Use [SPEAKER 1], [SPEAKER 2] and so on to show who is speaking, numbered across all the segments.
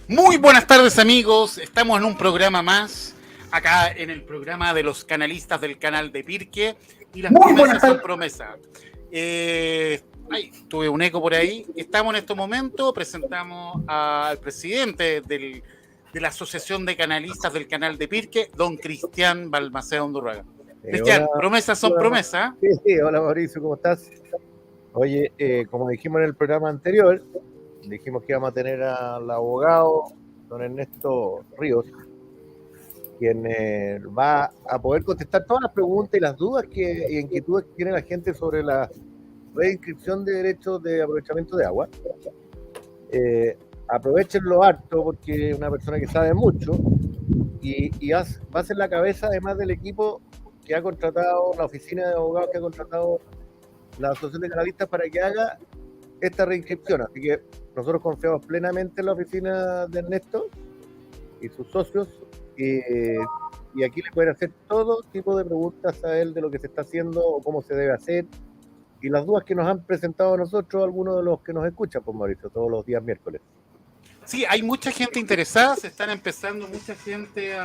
[SPEAKER 1] Muy buenas tardes, amigos. Estamos en un programa más, acá en el programa de los canalistas del canal de Pirque, y las promesas son promesas. Tuve un eco por ahí. Estamos en este momento, presentamos al presidente de la Asociación de Canalistas del canal de Pirque, don Cristian Balmaceda Undurraga. Cristian,
[SPEAKER 2] Hola,
[SPEAKER 1] promesas son promesas.
[SPEAKER 2] Sí, hola Mauricio, ¿cómo estás? Oye, como dijimos en el programa anterior, dijimos que íbamos a tener al abogado don Ernesto Ríos, quien va a poder contestar todas las preguntas y las dudas y inquietudes que tiene la gente sobre la reinscripción de derechos de aprovechamiento de agua. Aprovechenlo harto porque es una persona que sabe mucho y va a ser la cabeza además del equipo que ha contratado, la oficina de abogados que ha contratado la Asociación de Canalistas para que haga esta reinscripción. Así que nosotros confiamos plenamente en la oficina de Ernesto y sus socios y aquí le pueden hacer todo tipo de preguntas a él de lo que se está haciendo o cómo se debe hacer y las dudas que nos han presentado a nosotros algunos de los que nos escuchan, pues Mauricio, todos los días miércoles.
[SPEAKER 1] Sí, hay mucha gente interesada, se están empezando mucha gente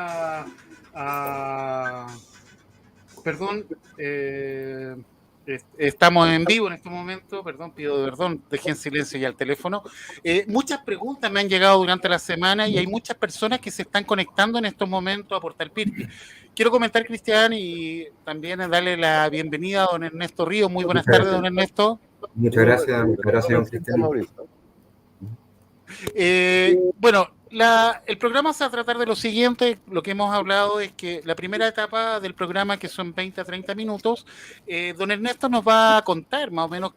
[SPEAKER 1] Perdón, estamos en vivo en este momento, pido perdón, dejé en silencio ya el teléfono. Muchas preguntas me han llegado durante la semana y hay muchas personas que se están conectando en estos momentos a Portal Pirque. Quiero comentar, Cristian, y también darle la bienvenida a don Ernesto Ríos. Muy buenas tardes, don Ernesto.
[SPEAKER 3] Muchas gracias, don Cristian.
[SPEAKER 1] Bueno, el programa se va a tratar de lo siguiente. Lo que hemos hablado es que la primera etapa del programa, que son 20 a 30 minutos, don Ernesto nos va a contar más o menos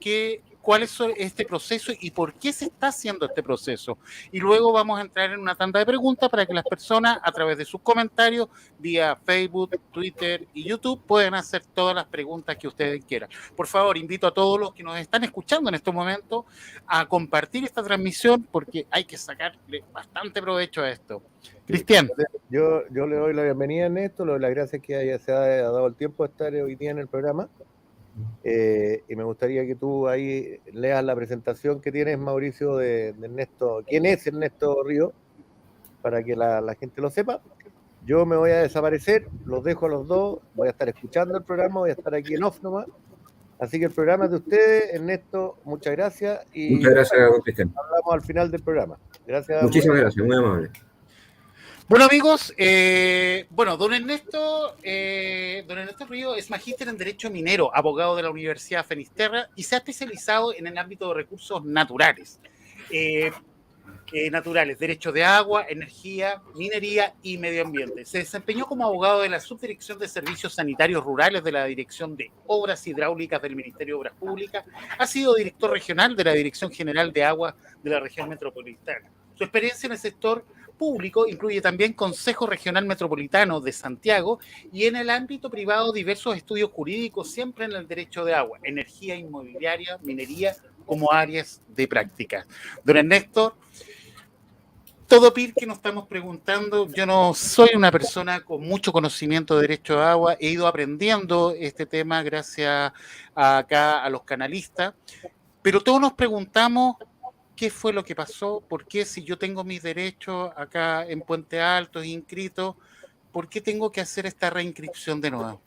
[SPEAKER 1] cuál es este proceso y por qué se está haciendo este proceso. Y luego vamos a entrar en una tanda de preguntas para que las personas, a través de sus comentarios, vía Facebook, Twitter y YouTube, puedan hacer todas las preguntas que ustedes quieran. Por favor, invito a todos los que nos están escuchando en estos momentos a compartir esta transmisión porque hay que sacarle bastante provecho a esto. Cristian.
[SPEAKER 2] Yo le doy la bienvenida a Ernesto, le doy las gracias que se ha dado el tiempo de estar hoy día en el programa. Y me gustaría que tú ahí leas la presentación que tienes, Mauricio, de Ernesto. ¿Quién es Ernesto Ríos? Para que la gente lo sepa. Yo me voy a desaparecer, los dejo a los dos, voy a estar escuchando el programa, voy a estar aquí en off nomás. Así que el programa es de ustedes. Ernesto, muchas gracias. Y
[SPEAKER 3] muchas gracias, don Cristian.
[SPEAKER 2] Hablamos al final del programa. Gracias.
[SPEAKER 3] Muchísimas gracias, muy amable.
[SPEAKER 1] Bueno, amigos, don Ernesto Ríos es magíster en Derecho Minero, abogado de la Universidad Finisterra y se ha especializado en el ámbito de recursos naturales. Derecho de agua, energía, minería y medio ambiente. Se desempeñó como abogado de la Subdirección de Servicios Sanitarios Rurales de la Dirección de Obras Hidráulicas del Ministerio de Obras Públicas. Ha sido director regional de la Dirección General de Aguas de la Región Metropolitana. Su experiencia en el sector público incluye también Consejo Regional Metropolitano de Santiago y en el ámbito privado diversos estudios jurídicos, siempre en el derecho de agua, energía inmobiliaria, minería, como áreas de práctica. Don Ernesto, todo Pirque nos estamos preguntando, yo no soy una persona con mucho conocimiento de derecho de agua, he ido aprendiendo este tema gracias a los canalistas, pero todos nos preguntamos qué fue lo que pasó, por qué si yo tengo mis derechos acá en Puente Alto inscritos, ¿por qué tengo que hacer esta reinscripción de nuevo?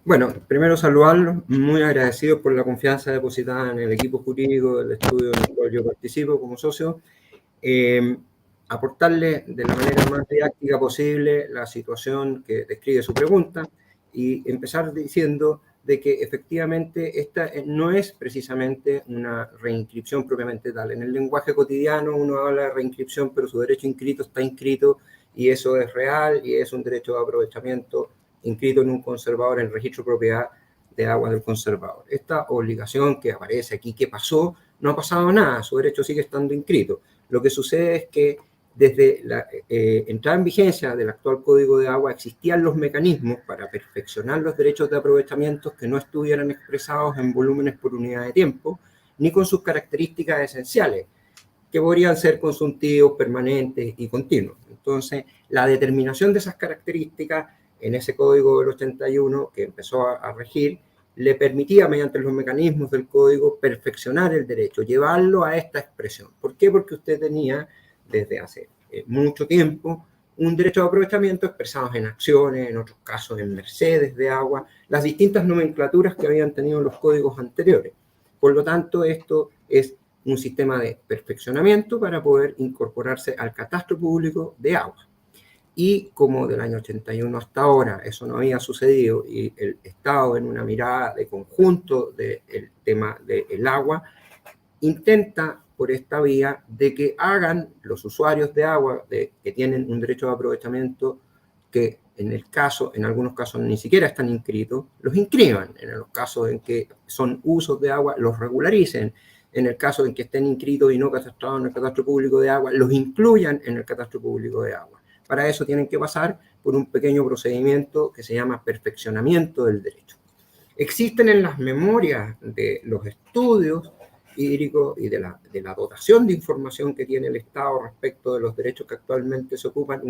[SPEAKER 3] Bueno, primero saludarlos, muy agradecido por la confianza depositada en el equipo jurídico del estudio en el cual yo participo como socio. Aportarle de la manera más didáctica posible la situación que describe su pregunta y empezar diciendo de que efectivamente esta no es precisamente una reinscripción propiamente tal. En el lenguaje cotidiano uno habla de reinscripción, pero su derecho inscrito está inscrito y eso es real y es un derecho de aprovechamiento inscrito en un conservador, en el registro de propiedad de agua del conservador. Esta obligación que aparece aquí, que pasó, no ha pasado nada, su derecho sigue estando inscrito. Lo que sucede es que desde la entrada en vigencia del actual Código de Agua existían los mecanismos para perfeccionar los derechos de aprovechamiento que no estuvieran expresados en volúmenes por unidad de tiempo, ni con sus características esenciales, que podrían ser consultivos, permanentes y continuos. Entonces, la determinación de esas características en ese Código del 81 que empezó a regir, le permitía, mediante los mecanismos del código, perfeccionar el derecho, llevarlo a esta expresión. ¿Por qué? Porque usted tenía, desde hace mucho tiempo, un derecho de aprovechamiento expresado en acciones, en otros casos en mercedes de agua, las distintas nomenclaturas que habían tenido los códigos anteriores. Por lo tanto, esto es un sistema de perfeccionamiento para poder incorporarse al catastro público de agua. Y como del año 81 hasta ahora eso no había sucedido y el Estado, en una mirada de conjunto del tema del agua, intenta por esta vía de que hagan los usuarios de agua que tienen un derecho de aprovechamiento que en algunos casos ni siquiera están inscritos, los inscriban. En los casos en que son usos de agua, los regularicen. En el caso en que estén inscritos y no catastrados en el catastro público de agua, los incluyan en el catastro público de agua. Para eso tienen que pasar por un pequeño procedimiento que se llama perfeccionamiento del derecho. Existen en las memorias de los estudios hídricos y de la dotación de información que tiene el Estado respecto de los derechos que actualmente se ocupan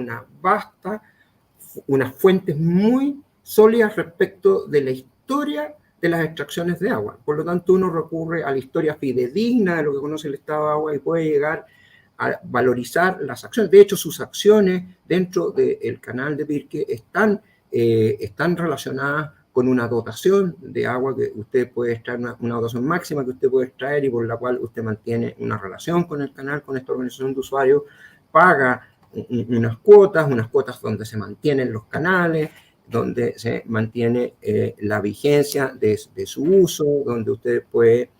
[SPEAKER 3] unas fuentes muy sólidas respecto de la historia de las extracciones de agua. Por lo tanto, uno recurre a la historia fidedigna de lo que conoce el Estado de agua y puede llegar a valorizar las acciones. De hecho, sus acciones dentro del canal de Pirque están relacionadas con una dotación de agua que usted puede extraer, una dotación máxima que usted puede extraer y por la cual usted mantiene una relación con el canal, con esta organización de usuarios, paga unas cuotas donde se mantienen los canales, donde se mantiene la vigencia de su uso, donde usted puede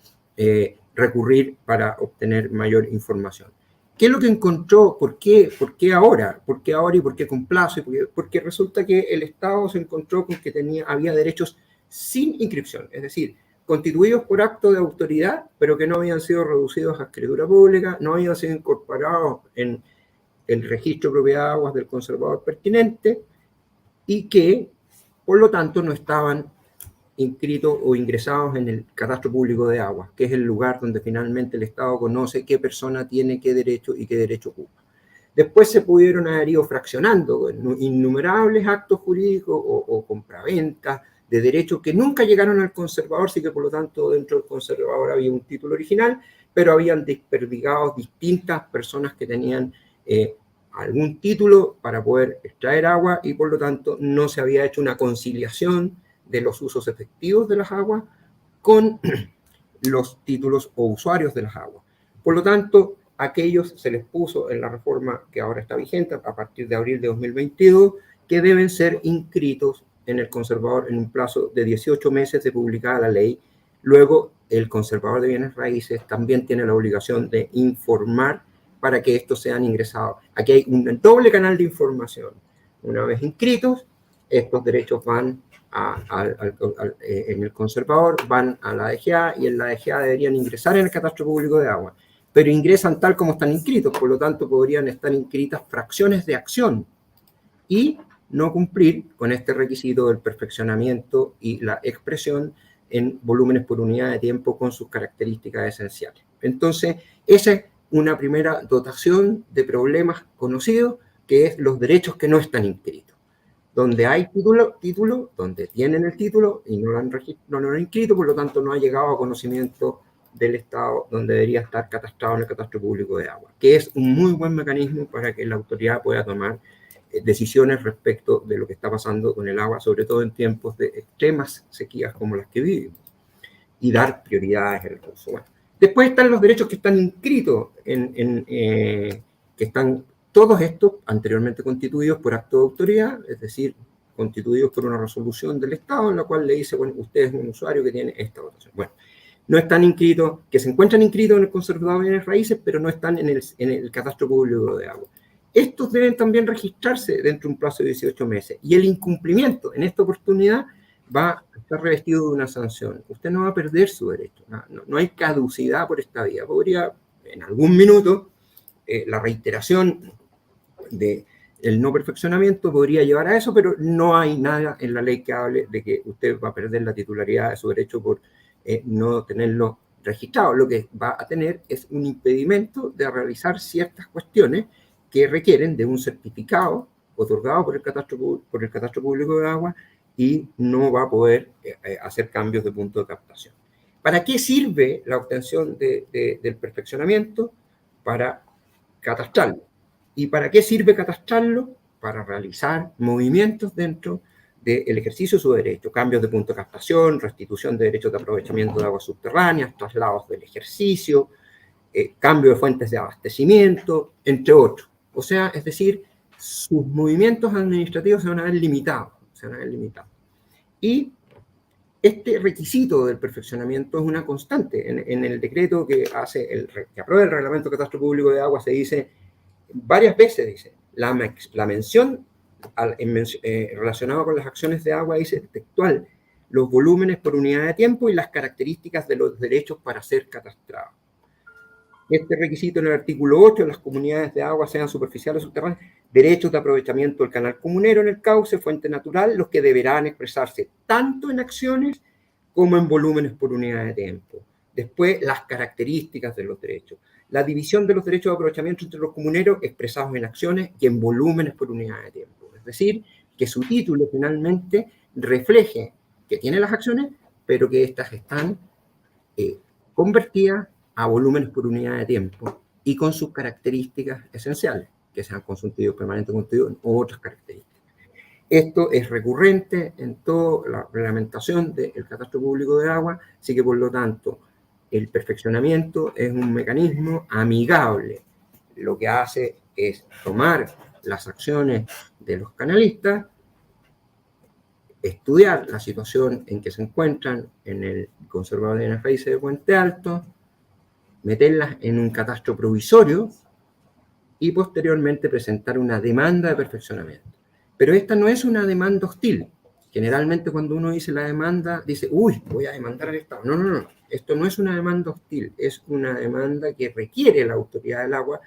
[SPEAKER 3] recurrir para obtener mayor información. ¿Qué es lo que encontró? ¿Por qué ahora? ¿Por qué ahora y por qué con plazo? Porque resulta que el Estado se encontró con que había derechos sin inscripción, es decir, constituidos por acto de autoridad, pero que no habían sido reducidos a escritura pública, no habían sido incorporados en el registro de propiedad de aguas del conservador pertinente y que, por lo tanto, no estaban inscritos o ingresados en el catastro público de aguas, que es el lugar donde finalmente el Estado conoce qué persona tiene qué derecho y qué derecho ocupa. Después se pudieron haber ido fraccionando innumerables actos jurídicos o compraventas de derechos que nunca llegaron al conservador, sí que por lo tanto dentro del conservador había un título original, pero habían desperdigado distintas personas que tenían algún título para poder extraer agua y por lo tanto no se había hecho una conciliación de los usos efectivos de las aguas con los títulos o usuarios de las aguas. Por lo tanto, a aquellos se les puso en la reforma que ahora está vigente a partir de abril de 2022 que deben ser inscritos en el conservador en un plazo de 18 meses de publicada la ley. Luego, el conservador de bienes raíces también tiene la obligación de informar para que estos sean ingresados. Aquí hay un doble canal de información. Una vez inscritos, estos derechos van en el conservador, van a la DGA y en la DGA deberían ingresar en el catastro público de agua, pero ingresan tal como están inscritos, por lo tanto podrían estar inscritas fracciones de acción y no cumplir con este requisito del perfeccionamiento y la expresión en volúmenes por unidad de tiempo con sus características esenciales. Entonces, esa es una primera dotación de problemas conocidos, que es los derechos que no están inscritos. Donde hay título, donde tienen el título y no lo han inscrito, por lo tanto no ha llegado a conocimiento del Estado donde debería estar catastrado en el catastro público de agua, que es un muy buen mecanismo para que la autoridad pueda tomar decisiones respecto de lo que está pasando con el agua, sobre todo en tiempos de extremas sequías como las que vivimos, y dar prioridades al recurso. Bueno, después están los derechos que están inscritos, que están todos estos anteriormente constituidos por acto de autoridad, es decir, constituidos por una resolución del Estado en la cual le dice, bueno, usted es un usuario que tiene esta dotación. Bueno, no están inscritos, que se encuentran inscritos en el conservador de bienes raíces, pero no están en el catastro público de agua. Estos deben también registrarse dentro de un plazo de 18 meses. Y el incumplimiento en esta oportunidad va a estar revestido de una sanción. Usted no va a perder su derecho. No hay caducidad por esta vía. Podría, en algún minuto, la reiteración del no perfeccionamiento podría llevar a eso, pero no hay nada en la ley que hable de que usted va a perder la titularidad de su derecho por no tenerlo registrado. Lo que va a tener es un impedimento de realizar ciertas cuestiones que requieren de un certificado otorgado por el catastro público de agua y no va a poder hacer cambios de punto de captación. ¿Para qué sirve la obtención del perfeccionamiento? Para catastrarlo. ¿Y para qué sirve catastrarlo? Para realizar movimientos dentro del ejercicio de su derecho, cambios de punto de captación, restitución de derechos de aprovechamiento de aguas subterráneas, traslados del ejercicio, cambio de fuentes de abastecimiento, entre otros. O sea, es decir, sus movimientos administrativos se van a ver limitados. Y este requisito del perfeccionamiento es una constante. En el decreto que aprueba el Reglamento de Catastro Público de Agua se dice varias veces, dice, la mención relacionada con las acciones de agua dice textual, los volúmenes por unidad de tiempo y las características de los derechos para ser catastrados. Este requisito en el artículo 8, las comunidades de agua sean superficiales o subterráneas, derechos de aprovechamiento del canal comunero en el cauce, fuente natural, los que deberán expresarse tanto en acciones como en volúmenes por unidad de tiempo. Después, las características de los derechos. La división de los derechos de aprovechamiento entre los comuneros expresados en acciones y en volúmenes por unidad de tiempo. Es decir, que su título finalmente refleje que tiene las acciones, pero que éstas están convertidas a volúmenes por unidad de tiempo y con sus características esenciales, que sean consultivos, permanentes consultivos o otras características. Esto es recurrente en toda la reglamentación del Catastro Público de Agua, así que por lo tanto el perfeccionamiento es un mecanismo amigable. Lo que hace es tomar las acciones de los canalistas, estudiar la situación en que se encuentran en el conservador de NFIC de Puente Alto, meterlas en un catastro provisorio y posteriormente presentar una demanda de perfeccionamiento. Pero esta no es una demanda hostil. Generalmente cuando uno dice la demanda, dice, uy, voy a demandar al Estado. No. Esto no es una demanda hostil, es una demanda que requiere la autoridad del agua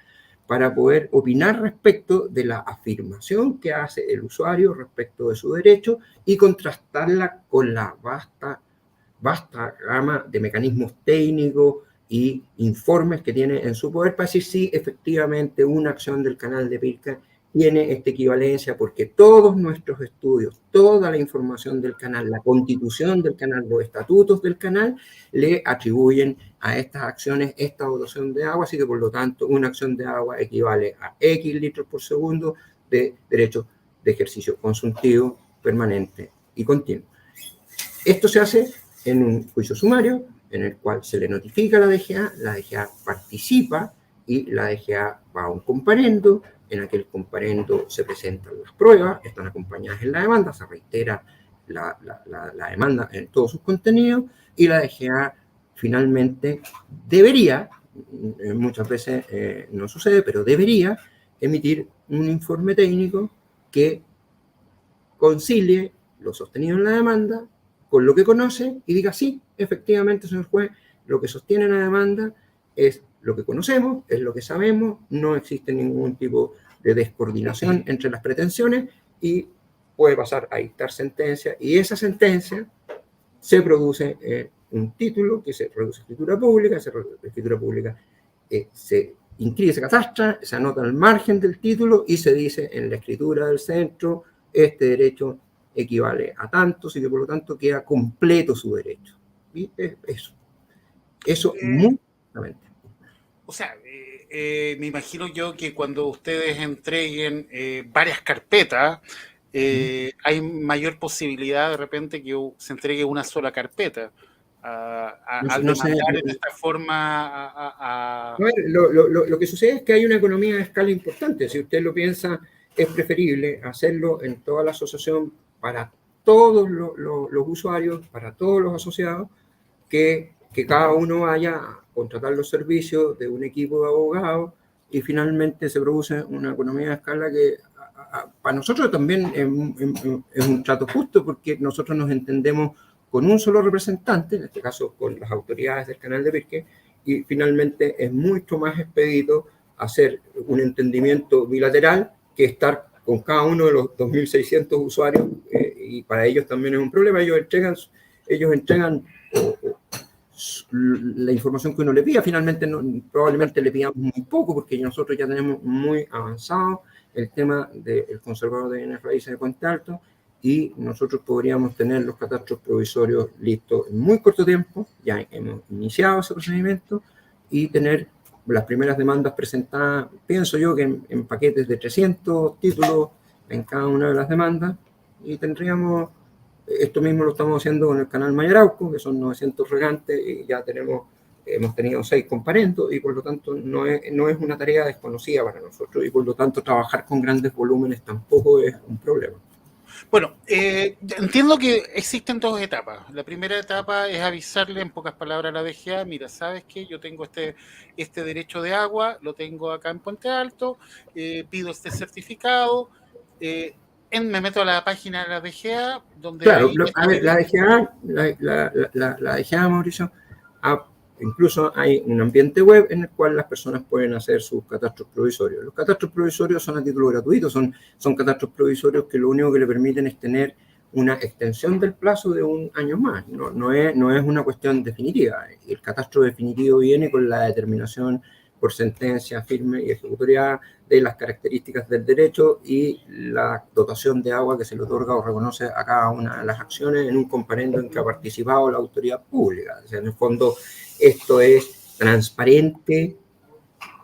[SPEAKER 3] para poder opinar respecto de la afirmación que hace el usuario respecto de su derecho y contrastarla con la vasta gama de mecanismos técnicos y informes que tiene en su poder para decir si efectivamente una acción del canal de Pirca tiene esta equivalencia, porque todos nuestros estudios, toda la información del canal, la constitución del canal, los estatutos del canal, le atribuyen a estas acciones esta dotación de agua, así que por lo tanto una acción de agua equivale a X litros por segundo de derecho de ejercicio consultivo, permanente y continuo. Esto se hace en un juicio sumario, en el cual se le notifica a la DGA participa y la DGA va a un comparendo, en aquel comparendo se presentan las pruebas, están acompañadas en la demanda, se reitera la demanda en todos sus contenidos y la DGA finalmente debería, muchas veces no sucede, pero debería emitir un informe técnico que concilie lo sostenido en la demanda con lo que conoce y diga, sí, efectivamente, señor juez, lo que sostiene la demanda es lo que conocemos, es lo que sabemos, no existe ningún tipo de descoordinación entre las pretensiones y puede pasar a dictar sentencia y esa sentencia se produce un título que se produce escritura pública, se inscribe, se catastra, se anota al margen del título y se dice en la escritura del centro este derecho equivale a tantos y que por lo tanto queda completo su derecho. Y eso muy claramente.
[SPEAKER 1] O sea, me imagino yo que cuando ustedes entreguen varias carpetas, hay mayor posibilidad de repente que se entregue una sola carpeta. Al demandar de esta forma
[SPEAKER 3] Lo que sucede es que hay una economía de escala importante. Si usted lo piensa, es preferible hacerlo en toda la asociación para todos los usuarios, para todos los asociados, que cada uno vaya a contratar los servicios de un equipo de abogados y finalmente se produce una economía de escala que para nosotros también es un trato justo porque nosotros nos entendemos con un solo representante, en este caso con las autoridades del canal de Pirque, y finalmente es mucho más expedito hacer un entendimiento bilateral que estar con cada uno de los 2.600 usuarios y para ellos también es un problema. Ellos entregan la información que uno le pida. Finalmente probablemente le pidamos muy poco porque nosotros ya tenemos muy avanzado el tema del conservador de bienes raíces de Puente Alto y nosotros podríamos tener los catastros provisorios listos en muy corto tiempo, ya hemos iniciado ese procedimiento, y tener las primeras demandas presentadas, pienso yo que en paquetes de 300 títulos en cada una de las demandas, y tendríamos, esto mismo lo estamos haciendo con el canal Mayarauco, que son 900 regantes, y ya hemos tenido 6 comparendos, y por lo tanto no es una tarea desconocida para nosotros, y por lo tanto trabajar con grandes volúmenes tampoco es un problema.
[SPEAKER 1] Bueno, entiendo que existen 2 etapas. La primera etapa es avisarle en pocas palabras a la DGA, mira, ¿sabes qué? Yo tengo este derecho de agua, lo tengo acá en Puente Alto, pido este certificado, me meto a la página de la DGA, donde
[SPEAKER 3] claro,
[SPEAKER 1] ahí
[SPEAKER 3] a ver, la DGA, Mauricio, incluso hay un ambiente web en el cual las personas pueden hacer sus catastros provisorios. Los catastros provisorios son a título gratuito, son catastros provisorios que lo único que le permiten es tener una extensión del plazo de 1 año más. No es una cuestión definitiva. El catastro definitivo viene con la determinación por sentencia firme y ejecutoriada de las características del derecho y la dotación de agua que se le otorga o reconoce a cada una de las acciones en un comparendo en que ha participado la autoridad pública. O sea, en el fondo, esto es transparente,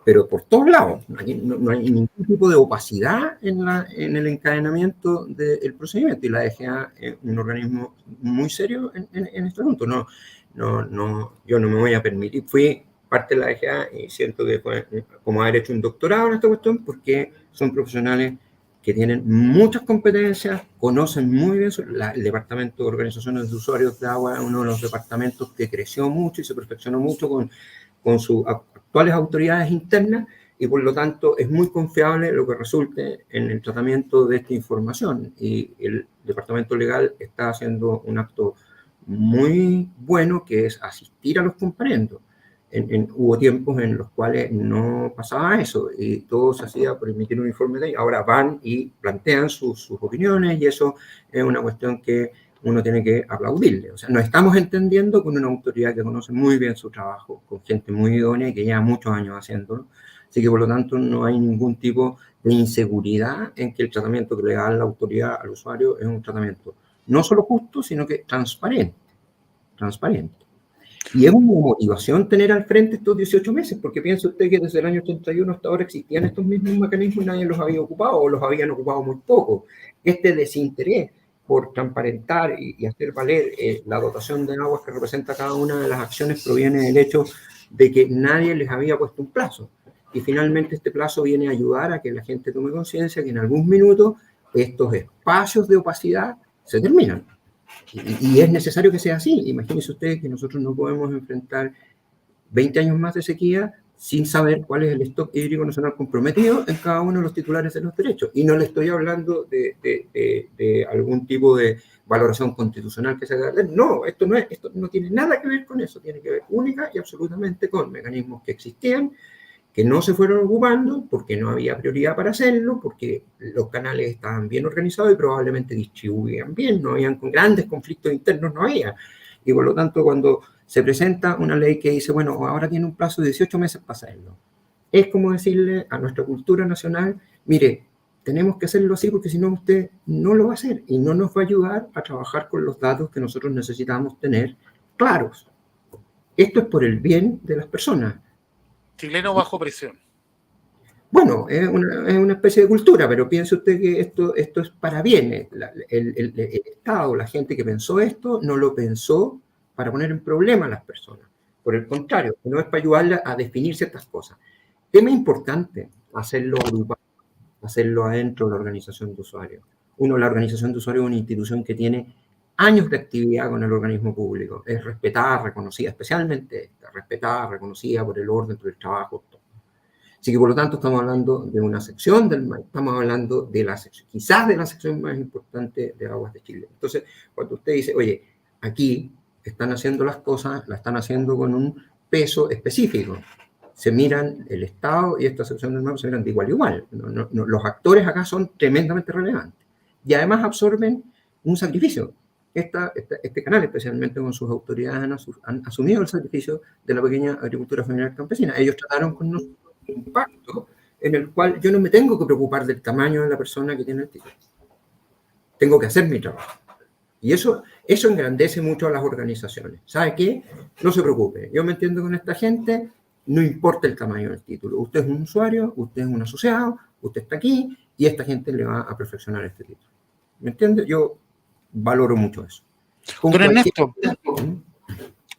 [SPEAKER 3] pero por todos lados. No hay ningún tipo de opacidad en el encadenamiento del procedimiento, y la DGA es un organismo muy serio en este asunto. Yo no me voy a permitir, fui parte de la DGA y siento que fue como haber hecho un doctorado en esta cuestión, porque son profesionales que tienen muchas competencias, conocen muy bien el Departamento de Organizaciones de Usuarios de Agua, es uno de los departamentos que creció mucho y se perfeccionó mucho con sus actuales autoridades internas, y por lo tanto es muy confiable lo que resulte en el tratamiento de esta información, y el Departamento Legal está haciendo un acto muy bueno, que es asistir a los comparendos. Hubo tiempos en los cuales no pasaba eso y todo se hacía por emitir un informe de ley. Ahora van y plantean sus opiniones, y eso es una cuestión que uno tiene que aplaudirle. O sea, nos estamos entendiendo con una autoridad que conoce muy bien su trabajo, con gente muy idónea y que lleva muchos años haciéndolo. Así que, por lo tanto, no hay ningún tipo de inseguridad en que el tratamiento que le da la autoridad al usuario es un tratamiento no solo justo, sino que transparente. Y es una motivación tener al frente estos 18 meses, porque piensa usted que desde el año 81 hasta ahora existían estos mismos mecanismos y nadie los había ocupado, o los habían ocupado muy poco. Este desinterés por transparentar y hacer valer la dotación de aguas que representa cada una de las acciones proviene del hecho de que nadie les había puesto un plazo. Y finalmente este plazo viene a ayudar a que la gente tome conciencia que en algún minuto estos espacios de opacidad se terminan. Y es necesario que sea así. Imagínense ustedes que nosotros no podemos enfrentar 20 años más de sequía sin saber cuál es el stock hídrico nacional comprometido en cada uno de los titulares de los derechos. Y no le estoy hablando de algún tipo de valoración constitucional que se haga. No, esto no tiene nada que ver con eso. Tiene que ver única y absolutamente con mecanismos que existían, que no se fueron ocupando porque no había prioridad para hacerlo, porque los canales estaban bien organizados y probablemente distribuían bien, no habían grandes conflictos internos, no había. Y por lo tanto, cuando se presenta una ley que dice, bueno, ahora tiene un plazo de 18 meses para hacerlo, es como decirle a nuestra cultura nacional, mire, tenemos que hacerlo así porque si no usted no lo va a hacer y no nos va a ayudar a trabajar con los datos que nosotros necesitamos tener claros. Esto es por el bien de las personas.
[SPEAKER 1] Chileno bajo presión.
[SPEAKER 3] Bueno, es una especie de cultura, pero piense usted que esto es para bienes. El Estado, la gente que pensó esto, no lo pensó para poner en problema a las personas. Por el contrario, no es para ayudarlas a definir ciertas cosas. Tema importante, hacerlo grupal, hacerlo adentro de la organización de usuarios. La organización de usuarios es una institución que tiene años de actividad con el organismo público. Es respetada, reconocida, especialmente respetada, reconocida por el orden, por el trabajo. Así que, por lo tanto, estamos hablando de una sección del mar, estamos hablando de la sección, quizás de la sección más importante de Aguas de Chile. Entonces, cuando usted dice, oye, aquí están haciendo las cosas, la están haciendo con un peso específico. Se miran el Estado y esta sección del mar se miran de igual a igual. Los actores acá son tremendamente relevantes. Y además absorben un sacrificio. Este canal, especialmente con sus autoridades, han asumido el sacrificio de la pequeña agricultura familiar campesina. Ellos trataron con nosotros un pacto en el cual yo no me tengo que preocupar del tamaño de la persona que tiene el título. tengo que hacer mi trabajo. Y eso engrandece mucho a las organizaciones. ¿Sabe qué? No se preocupe, yo me entiendo con esta gente, no importa el tamaño del título. Usted es un usuario, usted es un asociado, usted está aquí y esta gente le va a perfeccionar este título. ¿Me entiende? Yo valoro mucho eso.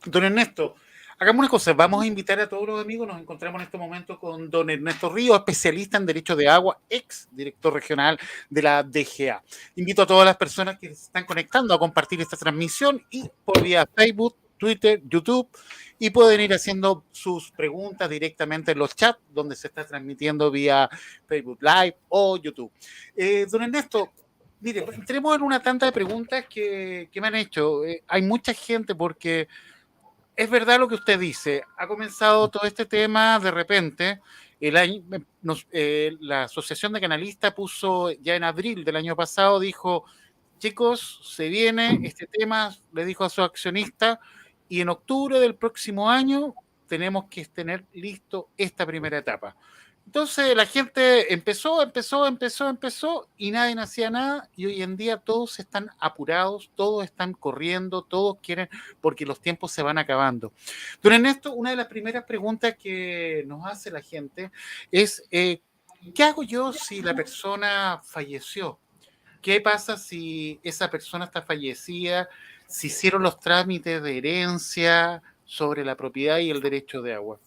[SPEAKER 1] Don Ernesto, hagamos una cosa, vamos a invitar a todos los amigos, nos encontramos en este momento con don Ernesto Ríos, especialista en Derecho de Agua, ex director regional de la DGA. Invito a todas las personas que se están conectando a compartir esta transmisión y por vía Facebook, Twitter, YouTube, y pueden ir haciendo sus preguntas directamente en los chats donde se está transmitiendo vía Facebook Live o YouTube. Don Ernesto, mire, entremos en una tanda de preguntas que me han hecho. Hay mucha gente porque es verdad lo que usted dice. Ha comenzado todo este tema de repente. La Asociación de Canalistas puso ya en abril del año pasado, dijo, chicos, se viene este tema, le dijo a su accionista, y en octubre del próximo año tenemos que tener listo esta primera etapa. Entonces la gente empezó y nadie hacía nada y hoy en día todos están apurados, todos están corriendo, todos quieren porque los tiempos se van acabando. Don Ernesto, una de las primeras preguntas que nos hace la gente es ¿qué hago yo si la persona falleció? ¿Qué pasa si esa persona está fallecida? ¿Se hicieron los trámites de herencia sobre la propiedad y el derecho de agua?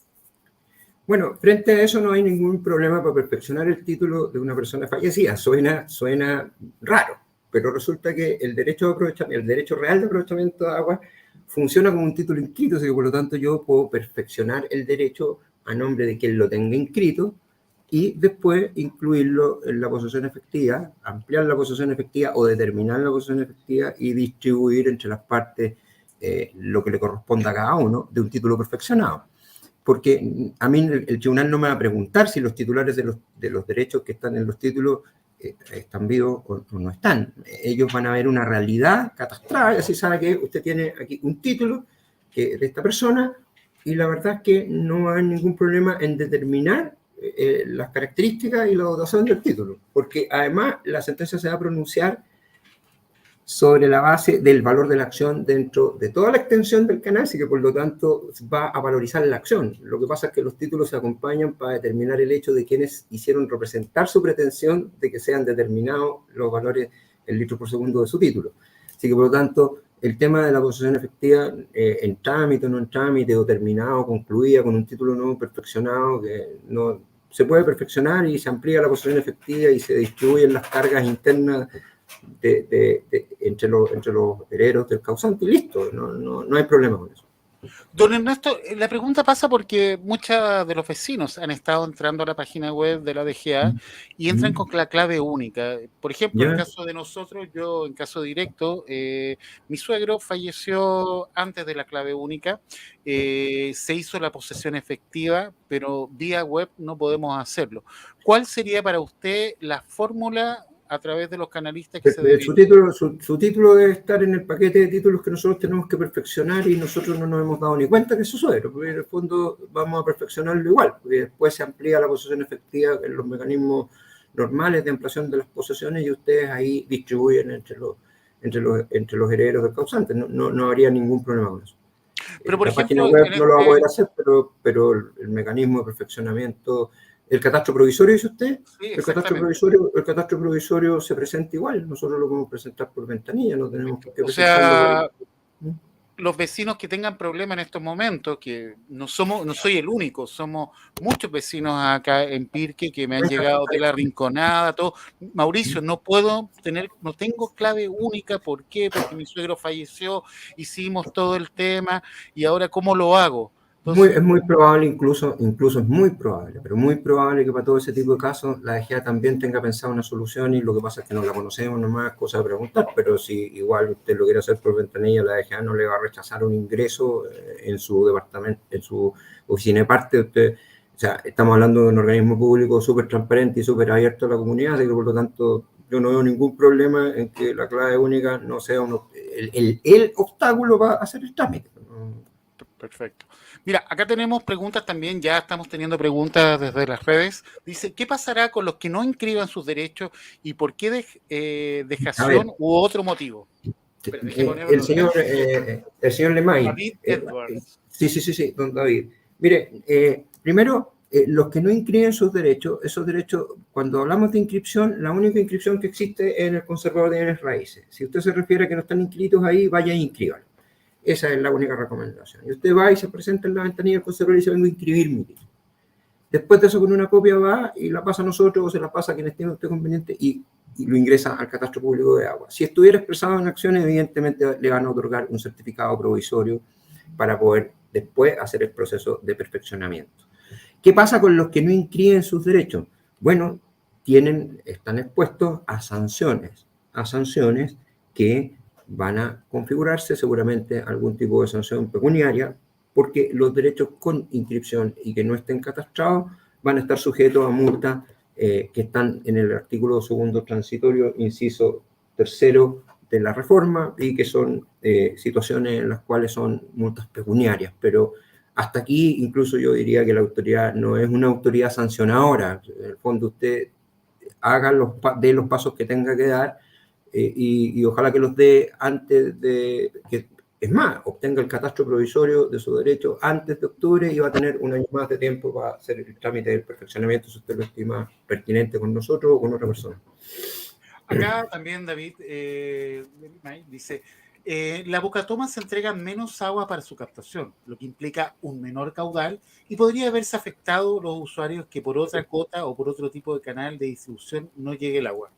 [SPEAKER 3] Bueno, frente a eso no hay ningún problema para perfeccionar el título de una persona fallecida. Suena raro, pero resulta que el derecho real de aprovechamiento de agua funciona como un título inscrito, así que por lo tanto yo puedo perfeccionar el derecho a nombre de quien lo tenga inscrito y después incluirlo en la posesión efectiva, ampliar la posesión efectiva o determinar la posesión efectiva y distribuir entre las partes lo que le corresponda a cada uno de un título perfeccionado. Porque a mí el tribunal no me va a preguntar si los titulares de los derechos que están en los títulos están vivos o no están. Ellos van a ver una realidad catastrada, y así sabe que usted tiene aquí un título de esta persona y la verdad es que no hay ningún problema en determinar las características y la dotación del título, porque además la sentencia se va a pronunciar sobre la base del valor de la acción dentro de toda la extensión del canal, así que por lo tanto va a valorizar la acción. Lo que pasa es que los títulos se acompañan para determinar el hecho de quienes hicieron representar su pretensión de que sean determinados los valores en litros por segundo de su título. Así que por lo tanto el tema de la posesión efectiva en trámite o no en trámite, o terminado o concluida con un título no perfeccionado, que no se puede perfeccionar y se amplía la posesión efectiva y se distribuyen las cargas internas entre los herederos del causante y listo, no hay problema con eso.
[SPEAKER 1] Don Ernesto, la pregunta pasa porque muchos de los vecinos han estado entrando a la página web de la DGA y entran con la clave única. Por ejemplo, en el caso de nosotros, yo en caso directo, mi suegro falleció antes de la clave única, se hizo la posesión efectiva, pero vía web no podemos hacerlo. ¿Cuál sería para usted la fórmula a través de los canalistas que se deben?
[SPEAKER 3] Su título debe estar en el paquete de títulos que nosotros tenemos que perfeccionar y nosotros no nos hemos dado ni cuenta que es su suegro, porque en el fondo vamos a perfeccionarlo igual, porque después se amplía la posesión efectiva en los mecanismos normales de ampliación de las posesiones y ustedes ahí distribuyen entre los herederos del causante. No habría ningún problema con eso.
[SPEAKER 1] Pero por ejemplo,
[SPEAKER 3] página web no lo va a poder hacer, pero el mecanismo de perfeccionamiento... ¿El catastro provisorio, dice usted?
[SPEAKER 1] Sí,
[SPEAKER 3] el catastro provisorio se presenta igual. Nosotros lo podemos presentar por ventanilla, no tenemos que presentarlo.
[SPEAKER 1] Los vecinos que tengan problemas en estos momentos, que no soy el único, somos muchos vecinos acá en Pirque que me han llegado de la Rinconada, todo. Mauricio, no tengo clave única, ¿por qué? Porque mi suegro falleció, hicimos todo el tema y ahora ¿cómo lo hago?
[SPEAKER 3] Entonces, es muy probable, incluso es muy probable, pero muy probable que para todo ese tipo de casos la DGA también tenga pensado una solución y lo que pasa es que no la conocemos, nomás cosa de preguntar, pero si igual usted lo quiere hacer por ventanilla, la DGA no le va a rechazar un ingreso en su departamento, en su oficina de parte. Usted, o sea, estamos hablando de un organismo público súper transparente y súper abierto a la comunidad, así que por lo tanto yo no veo ningún problema en que la clave única no sea el obstáculo para hacer el trámite.
[SPEAKER 1] Perfecto. Mira, acá tenemos preguntas también, ya estamos teniendo preguntas desde las redes. Dice, ¿qué pasará con los que no inscriban sus derechos y por qué
[SPEAKER 3] A ver,
[SPEAKER 1] dejación u otro motivo? Espera, déjeme ponerlo en
[SPEAKER 3] el señor Lemay.
[SPEAKER 1] David Edwards.
[SPEAKER 3] Sí, don David. Mire, primero, los que no inscriben sus derechos, esos derechos, cuando hablamos de inscripción, la única inscripción que existe es en el conservador de bienes raíces. Si usted se refiere a que no están inscritos ahí, vaya e inscríbalo. Esa es la única recomendación. Y usted va y se presenta en la ventanilla del conservador y dice, vengo a inscribir mi título. Después de eso, con una copia va y la pasa a nosotros o se la pasa a quienes tiene usted conveniente y lo ingresa al catastro público de agua. Si estuviera expresado en acciones, evidentemente le van a otorgar un certificado provisorio para poder después hacer el proceso de perfeccionamiento. ¿Qué pasa con los que no inscriben sus derechos? Bueno, están expuestos a sanciones que van a configurarse seguramente algún tipo de sanción pecuniaria, porque los derechos con inscripción y que no estén catastrados van a estar sujetos a multas que están en el artículo 2º transitorio, inciso 3º de la reforma, y que son situaciones en las cuales son multas pecuniarias. Pero hasta aquí incluso yo diría que la autoridad no es una autoridad sancionadora. En el fondo usted haga dé los pasos que tenga que dar y ojalá que los dé antes de que, es más, obtenga el catastro provisorio de su derecho antes de octubre y va a tener un año más de tiempo para hacer el trámite del perfeccionamiento si usted lo estima pertinente con nosotros o con otra persona.
[SPEAKER 1] Acá también David dice, la Bocatoma se entrega menos agua para su captación, lo que implica un menor caudal y podría haberse afectado los usuarios que por otra cota o por otro tipo de canal de distribución no llegue el agua.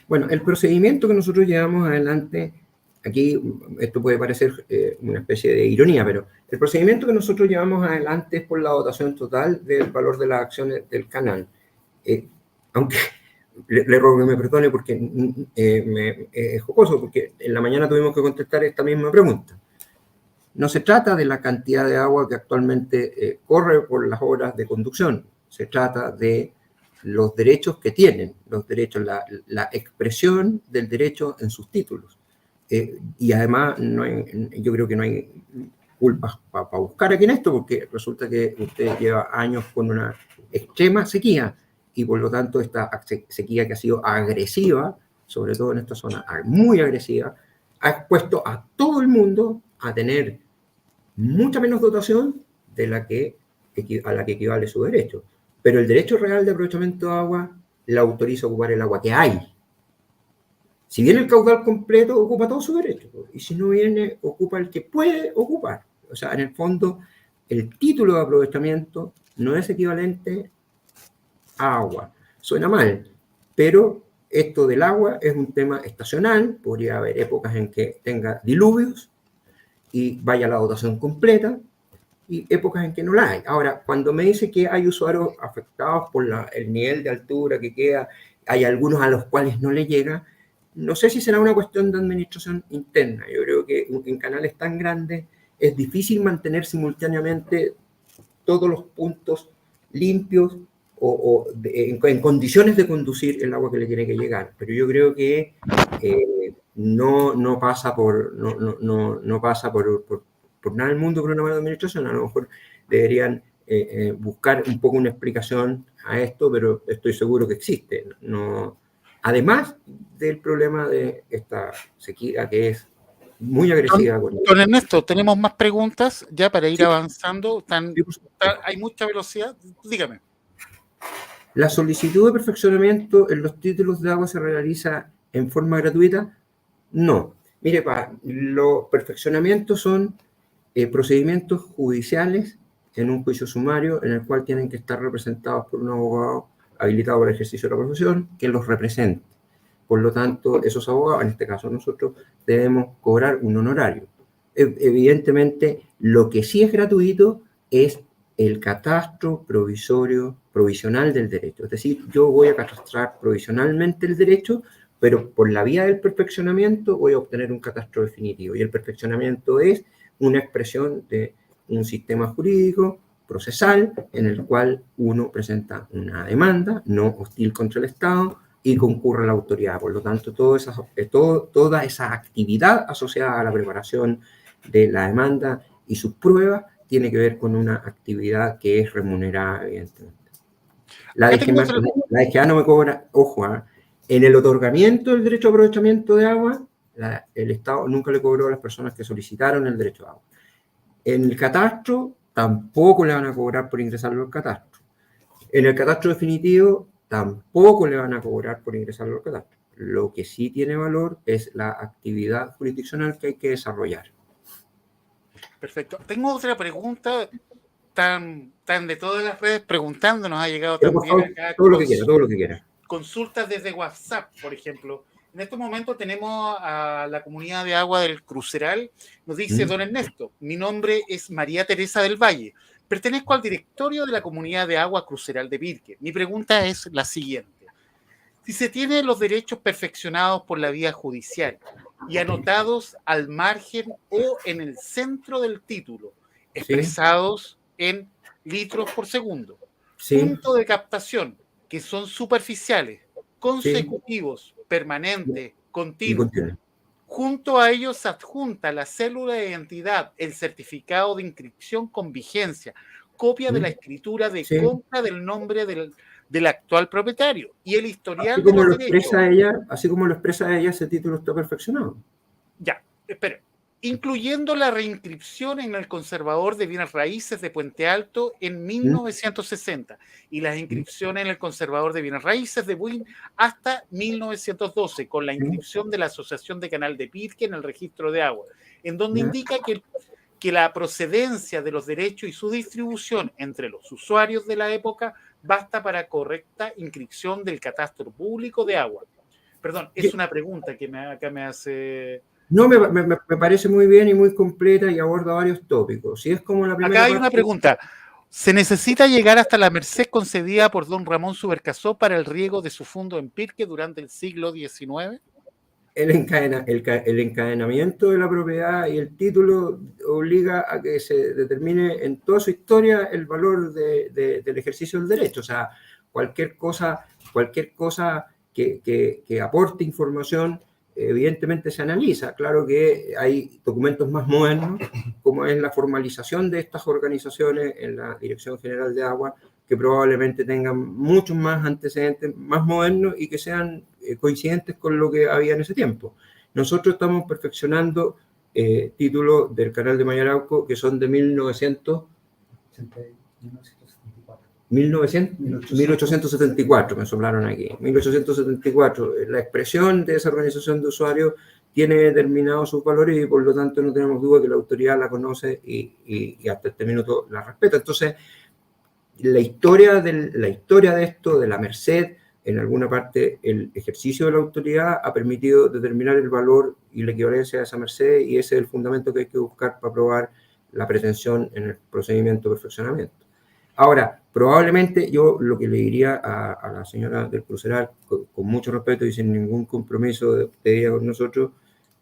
[SPEAKER 3] Bueno, el procedimiento que nosotros llevamos adelante, aquí esto puede parecer una especie de ironía, pero el procedimiento que nosotros llevamos adelante es por la dotación total del valor de las acciones del canal. Aunque le ruego que me perdone porque es jocoso, porque en la mañana tuvimos que contestar esta misma pregunta. No se trata de la cantidad de agua que actualmente corre por las obras de conducción, se trata de los derechos que tienen, los derechos, la expresión del derecho en sus títulos. Y además, yo creo que no hay culpas para buscar aquí en esto, porque resulta que usted lleva años con una extrema sequía, y por lo tanto esta sequía que ha sido agresiva, sobre todo en esta zona, muy agresiva, ha expuesto a todo el mundo a tener mucha menos dotación a la que equivale su derecho. Pero el derecho real de aprovechamiento de agua le autoriza ocupar el agua que hay. Si viene el caudal completo, ocupa todo su derecho. Y si no viene, ocupa el que puede ocupar. O sea, en el fondo, el título de aprovechamiento no es equivalente a agua. Suena mal, pero esto del agua es un tema estacional. Podría haber épocas en que tenga diluvios y vaya la dotación completa, y épocas en que no la hay. Ahora, cuando me dice que hay usuarios afectados por el nivel de altura que queda, hay algunos a los cuales no le llega, no sé si será una cuestión de administración interna. Yo creo que en canales tan grandes es difícil mantener simultáneamente todos los puntos limpios en condiciones de conducir el agua que le tiene que llegar. Pero yo creo que no pasa por nada del mundo por una mala administración. A lo mejor deberían buscar un poco una explicación a esto, pero estoy seguro que existe. Además del problema de esta sequía que es muy agresiva.
[SPEAKER 1] Don Ernesto, tenemos más preguntas ya para ir avanzando. Hay mucha velocidad. Dígame.
[SPEAKER 3] ¿La solicitud de perfeccionamiento en los títulos de agua se realiza en forma gratuita? No. Mire, los perfeccionamientos son procedimientos judiciales en un juicio sumario en el cual tienen que estar representados por un abogado habilitado para el ejercicio de la profesión que los represente. Por lo tanto, esos abogados, en este caso nosotros, debemos cobrar un honorario. Evidentemente, lo que sí es gratuito es el catastro provisional del derecho. Es decir, yo voy a catastrar provisionalmente el derecho, pero por la vía del perfeccionamiento voy a obtener un catastro definitivo. Y el perfeccionamiento es una expresión de un sistema jurídico procesal en el cual uno presenta una demanda no hostil contra el Estado y concurre a la autoridad. Por lo tanto, toda esa actividad asociada a la preparación de la demanda y sus pruebas tiene que ver con una actividad que es remunerada, evidentemente. La DGA no me cobra, ojo, en el otorgamiento del derecho a aprovechamiento de agua, el Estado nunca le cobró a las personas que solicitaron el derecho a agua. En el catastro tampoco le van a cobrar por ingresarlo al catastro. En el catastro definitivo tampoco le van a cobrar por ingresarlo al catastro. Lo que sí tiene valor es la actividad jurisdiccional que hay que desarrollar.
[SPEAKER 1] Perfecto. Tengo otra pregunta tan de todas las redes preguntándonos, ha llegado
[SPEAKER 3] Pero,
[SPEAKER 1] también
[SPEAKER 3] por favor,
[SPEAKER 1] acá
[SPEAKER 3] todo lo que quiera.
[SPEAKER 1] Consultas desde WhatsApp, por ejemplo. En este momento tenemos a la comunidad de agua del Cruceral. Nos dice don Ernesto, mi nombre es María Teresa del Valle. Pertenezco al directorio de la comunidad de agua Cruceral de Pirque. Mi pregunta es la siguiente. Si se tienen los derechos perfeccionados por la vía judicial y anotados al margen o en el centro del título, expresados en litros por segundo, punto de captación, que son superficiales, consecutivos, permanentes, continuos. Junto a ellos se adjunta la célula de identidad, el certificado de inscripción con vigencia, copia de la escritura de compra del nombre del actual propietario y el historial de los derechos.
[SPEAKER 3] Así como lo expresa ella, ese título está perfeccionado.
[SPEAKER 1] Ya, espera. Incluyendo la reinscripción en el Conservador de Bienes Raíces de Puente Alto en 1960 y las inscripciones en el Conservador de Bienes Raíces de Buin hasta 1912, con la inscripción de la Asociación de Canal de Pirque en el registro de agua, en donde indica que la procedencia de los derechos y su distribución entre los usuarios de la época basta para correcta inscripción del catastro público de agua. Perdón, es una pregunta que acá me hace...
[SPEAKER 3] No, me parece muy bien y muy completa y aborda varios tópicos. Si es como la primera
[SPEAKER 1] Acá hay una pregunta. ¿Se necesita llegar hasta la merced concedida por don Ramón Subercasó para el riego de su fundo en Pirque durante el siglo XIX?
[SPEAKER 3] El encadenamiento de la propiedad y el título obliga a que se determine en toda su historia el valor del ejercicio del derecho. O sea, cualquier cosa que aporte información evidentemente se analiza. Claro que hay documentos más modernos, como es la formalización de estas organizaciones en la Dirección General de Agua, que probablemente tengan muchos más antecedentes, más modernos y que sean coincidentes con lo que había en ese tiempo. Nosotros estamos perfeccionando títulos del Canal de Mayarauco que son de 1874, me soplaron aquí, 1874. La expresión de esa organización de usuarios tiene determinados sus valores y por lo tanto no tenemos duda que la autoridad la conoce y hasta este minuto la respeta. Entonces, la historia de esto, de la merced, en alguna parte el ejercicio de la autoridad ha permitido determinar el valor y la equivalencia de esa merced y ese es el fundamento que hay que buscar para probar la pretensión en el procedimiento de perfeccionamiento. Ahora, probablemente yo lo que le diría a la señora del Cruceral, con mucho respeto y sin ningún compromiso de ella con nosotros,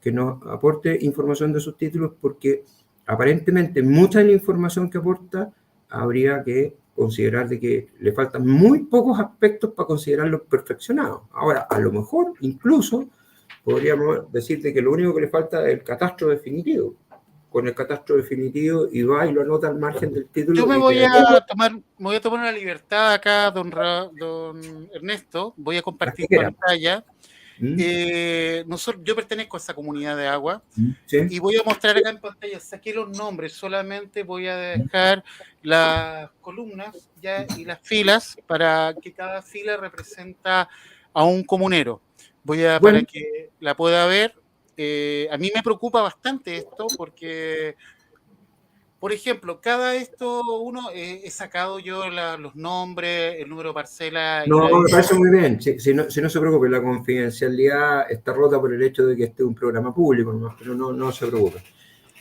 [SPEAKER 3] que nos aporte información de sus títulos, porque aparentemente mucha de la información que aporta habría que considerar de que le faltan muy pocos aspectos para considerarlos perfeccionados. Ahora, a lo mejor, incluso, podríamos decirte que lo único que le falta es el catastro definitivo. Con el catastro definitivo y va y lo anota al margen del título.
[SPEAKER 1] Yo me voy a tomar una libertad acá, don Ernesto. Voy a compartir pantalla. Yo pertenezco a esa comunidad de agua y voy a mostrar acá en pantalla. Saqué los nombres, solamente voy a dejar las columnas y las filas para que cada fila representa a un comunero. Para que la pueda ver. A mí me preocupa bastante esto porque, por ejemplo, he sacado yo los nombres, el número de parcela.
[SPEAKER 3] No, me parece muy bien. Si no se preocupe, la confidencialidad está rota por el hecho de que este es un programa público, pero no se preocupe.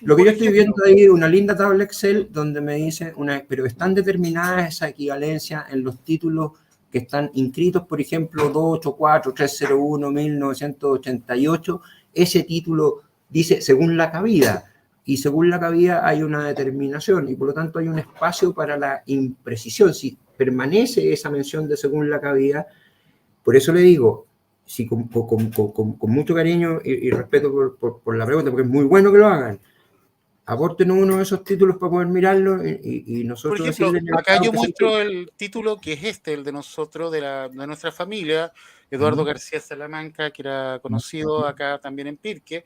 [SPEAKER 3] Lo que yo estoy viendo ahí es una linda tabla Excel donde me dice, pero están determinadas esa equivalencia en los títulos que están inscritos, por ejemplo, 284, 301, 1988. Ese título dice según la cabida, y según la cabida hay una determinación, y por lo tanto hay un espacio para la imprecisión. Si permanece esa mención de según la cabida, por eso le digo, si con mucho cariño y respeto por la pregunta, porque es muy bueno que lo hagan, Apórtenos uno de esos títulos para poder mirarlo y nosotros...
[SPEAKER 1] Por ejemplo,
[SPEAKER 3] decirle
[SPEAKER 1] acá yo muestro el título que es el de nosotros, de nuestra familia, Eduardo García Salamanca, que era conocido acá también en Pirque.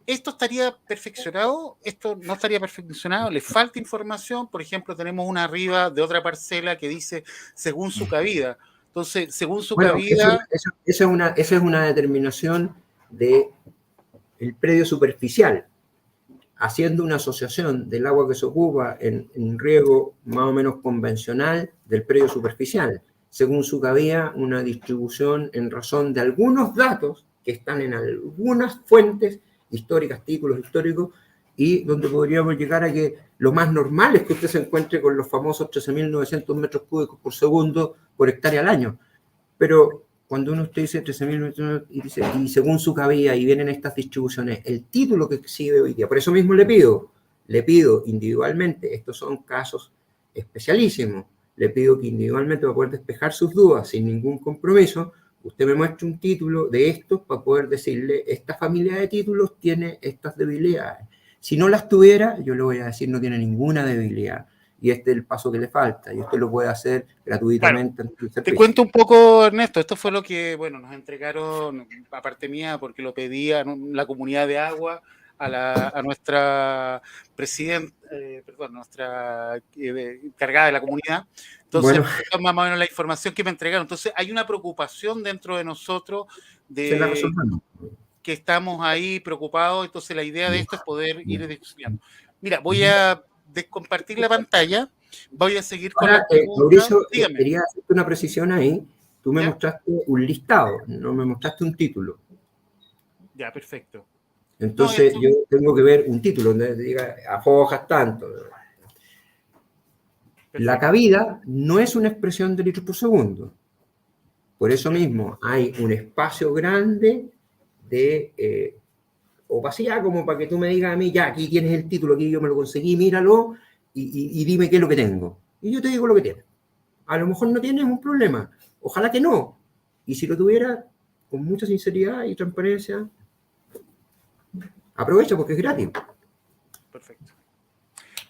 [SPEAKER 1] ¿Esto estaría perfeccionado? ¿Esto no estaría perfeccionado? ¿Le falta información? Por ejemplo, tenemos una arriba de otra parcela que dice según su cabida. Entonces, según su cabida...
[SPEAKER 3] Esa es una determinación del predio superficial, haciendo una asociación del agua que se ocupa en un riego más o menos convencional del predio superficial. Según su cabida, una distribución en razón de algunos datos que están en algunas fuentes históricas, títulos históricos, y donde podríamos llegar a que lo más normal es que usted se encuentre con los famosos 13.900 metros cúbicos por segundo por hectárea al año. Pero cuando uno usted dice 13.000 y según su cabida y vienen estas distribuciones, el título que exhibe hoy día, por eso mismo le pido individualmente, estos son casos especialísimos, le pido que individualmente para poder despejar sus dudas sin ningún compromiso, usted me muestre un título de estos para poder decirle, esta familia de títulos tiene estas debilidades. Si no las tuviera, yo le voy a decir no tiene ninguna debilidad. Y este es el paso que le falta, y usted lo puede hacer gratuitamente.
[SPEAKER 1] Claro. Te cuento un poco, Ernesto, esto fue lo que, bueno, nos entregaron, aparte mía, porque lo pedía la comunidad de agua, a nuestra presidenta, nuestra encargada de la comunidad. Entonces, bueno, más o menos la información que me entregaron. Entonces, hay una preocupación dentro de nosotros de que estamos ahí preocupados. Entonces, la idea de esto es poder ir estudiando. Mira, voy a descompartir la pantalla. Voy a seguir con la pregunta.
[SPEAKER 3] Mauricio, quería hacerte una precisión ahí. Tú me mostraste un listado, no me mostraste un título.
[SPEAKER 1] Ya, perfecto.
[SPEAKER 3] Entonces, yo tengo que ver un título donde diga afojas tanto. Perfecto. La cabida no es una expresión de litros por segundo. Por eso mismo hay un espacio grande de opacidad como para que tú me digas a mí, ya, aquí tienes el título, aquí yo me lo conseguí, míralo y dime qué es lo que tengo. Y yo te digo lo que tienes. A lo mejor no tienes un problema. Ojalá que no. Y si lo tuviera, con mucha sinceridad y transparencia, aprovecha porque es gratis.
[SPEAKER 1] Perfecto.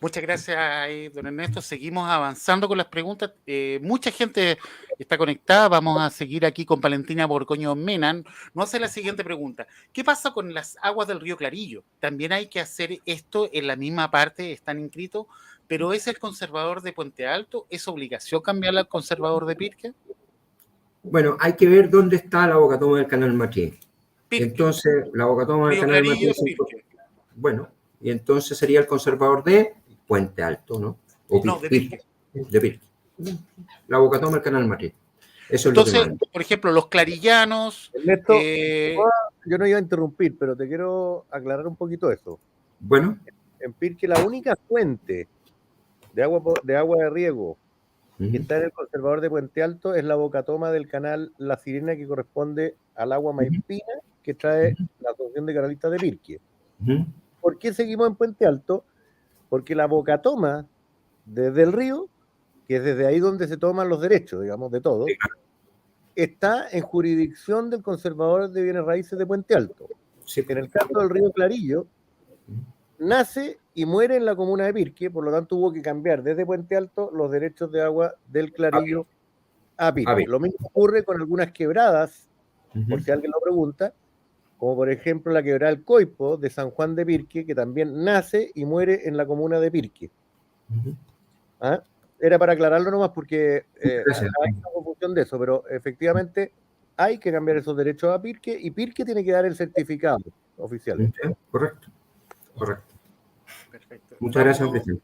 [SPEAKER 1] Muchas gracias, don Ernesto. Seguimos avanzando con las preguntas. Mucha gente está conectada. Vamos a seguir aquí con Valentina Borgoño Menan. Nos hace la siguiente pregunta. ¿Qué pasa con las aguas del río Clarillo? ¿También hay que hacer esto en la misma parte? ¿Están inscritos? ¿Pero es el conservador de Puente Alto? ¿Es obligación cambiarla al conservador de Pirque?
[SPEAKER 3] Bueno, hay que ver dónde está la bocatoma del canal Matriz. Entonces, la bocatoma del canal Matriz... Bueno, y entonces sería el conservador de Puente Alto, ¿no?
[SPEAKER 1] No, de Pirque.
[SPEAKER 3] De Pirque. La bocatoma del canal Matriz. Eso
[SPEAKER 1] entonces,
[SPEAKER 3] es lo que
[SPEAKER 1] por ejemplo, los clarillanos...
[SPEAKER 2] Ernesto, yo no iba a interrumpir, pero te quiero aclarar un poquito eso.
[SPEAKER 3] Bueno.
[SPEAKER 2] En Pirque la única fuente de agua de riego que está en el conservador de Puente Alto es la bocatoma del canal La Sirena, que corresponde al agua Maipina que trae la Asociación de Canalistas de Pirque. ¿Por qué seguimos en Puente Alto? Porque la bocatoma desde el río, que es desde ahí donde se toman los derechos, digamos, de todos, está en jurisdicción del conservador de bienes raíces de Puente Alto. En el caso del río Clarillo, nace y muere en la comuna de Pirque, por lo tanto hubo que cambiar desde Puente Alto los derechos de agua del Clarillo a Pirque. Lo mismo ocurre con algunas quebradas, por si alguien lo pregunta, como por ejemplo la quebrada El Coipo de San Juan de Pirque, que también nace y muere en la comuna de Pirque. Era para aclararlo nomás porque hay una confusión de eso, pero efectivamente hay que cambiar esos derechos a Pirque y Pirque tiene que dar el certificado oficial.
[SPEAKER 3] Correcto. Perfecto. Muchas gracias, presidente.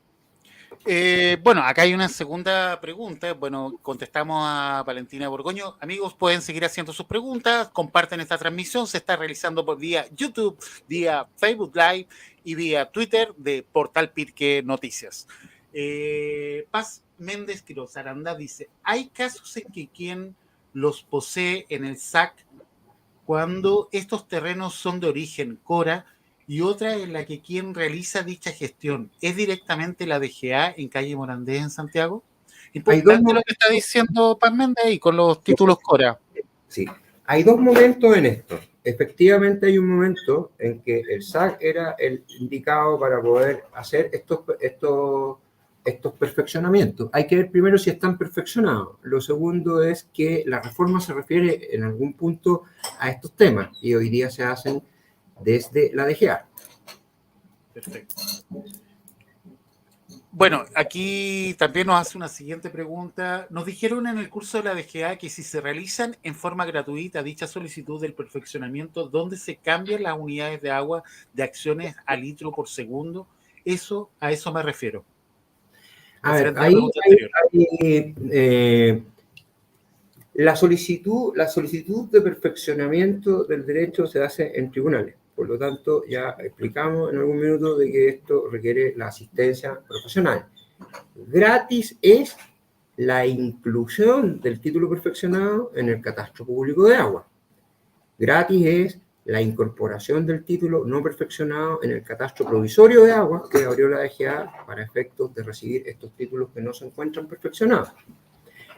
[SPEAKER 1] Bueno, acá hay una segunda pregunta. Bueno, contestamos a Valentina Borgoño. Amigos, pueden seguir haciendo sus preguntas. Comparten esta transmisión. Se está realizando por vía YouTube, vía Facebook Live y vía Twitter de Portal Pirque Noticias. Paz Méndez Quiroz Aranda dice: ¿hay casos en que quien los posee en el SAC cuando estos terrenos son de origen Cora y otra en la que quien realiza dicha gestión es directamente la DGA en calle Morandés en Santiago? Importante lo que está diciendo Paz Méndez y con los títulos Cora.
[SPEAKER 3] Sí, Hay dos momentos en esto. Efectivamente hay un momento en que el SAC era el indicado para poder hacer estos perfeccionamientos. Hay que ver primero si están perfeccionados. Lo segundo es que la reforma se refiere en algún punto a estos temas y hoy día se hacen desde la DGA.
[SPEAKER 1] Perfecto. Bueno, aquí también nos hace una siguiente pregunta. Nos dijeron en el curso de la DGA que si se realizan en forma gratuita dicha solicitud del perfeccionamiento, ¿dónde se cambian las unidades de agua de acciones a litro por segundo? A eso me refiero.
[SPEAKER 3] A ver, ahí la solicitud de perfeccionamiento del derecho se hace en tribunales. Por lo tanto, ya explicamos en algún minuto de que esto requiere la asistencia profesional. Gratis es la inclusión del título perfeccionado en el catastro público de agua. Gratis es la incorporación del título no perfeccionado en el catastro provisorio de agua que abrió la DGA para efectos de recibir estos títulos que no se encuentran perfeccionados.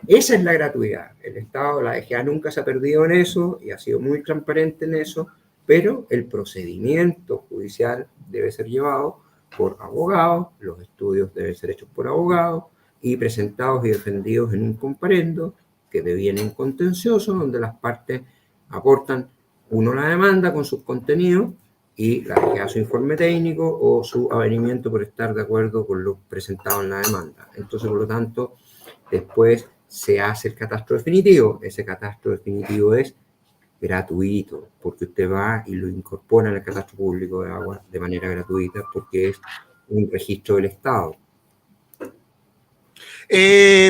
[SPEAKER 3] Esa es la gratuidad. El Estado, la DGA nunca se ha perdido en eso y ha sido muy transparente en eso, pero el procedimiento judicial debe ser llevado por abogados, los estudios deben ser hechos por abogados y presentados y defendidos en un comparendo que deviene en contencioso, donde las partes aportan uno la demanda con sus contenidos y la DGA su informe técnico o su avenimiento por estar de acuerdo con lo presentado en la demanda. Entonces, por lo tanto, después se hace el catastro definitivo. Ese catastro definitivo es gratuito, porque usted va y lo incorpora en el catastro público de agua de manera gratuita, porque es un registro del Estado.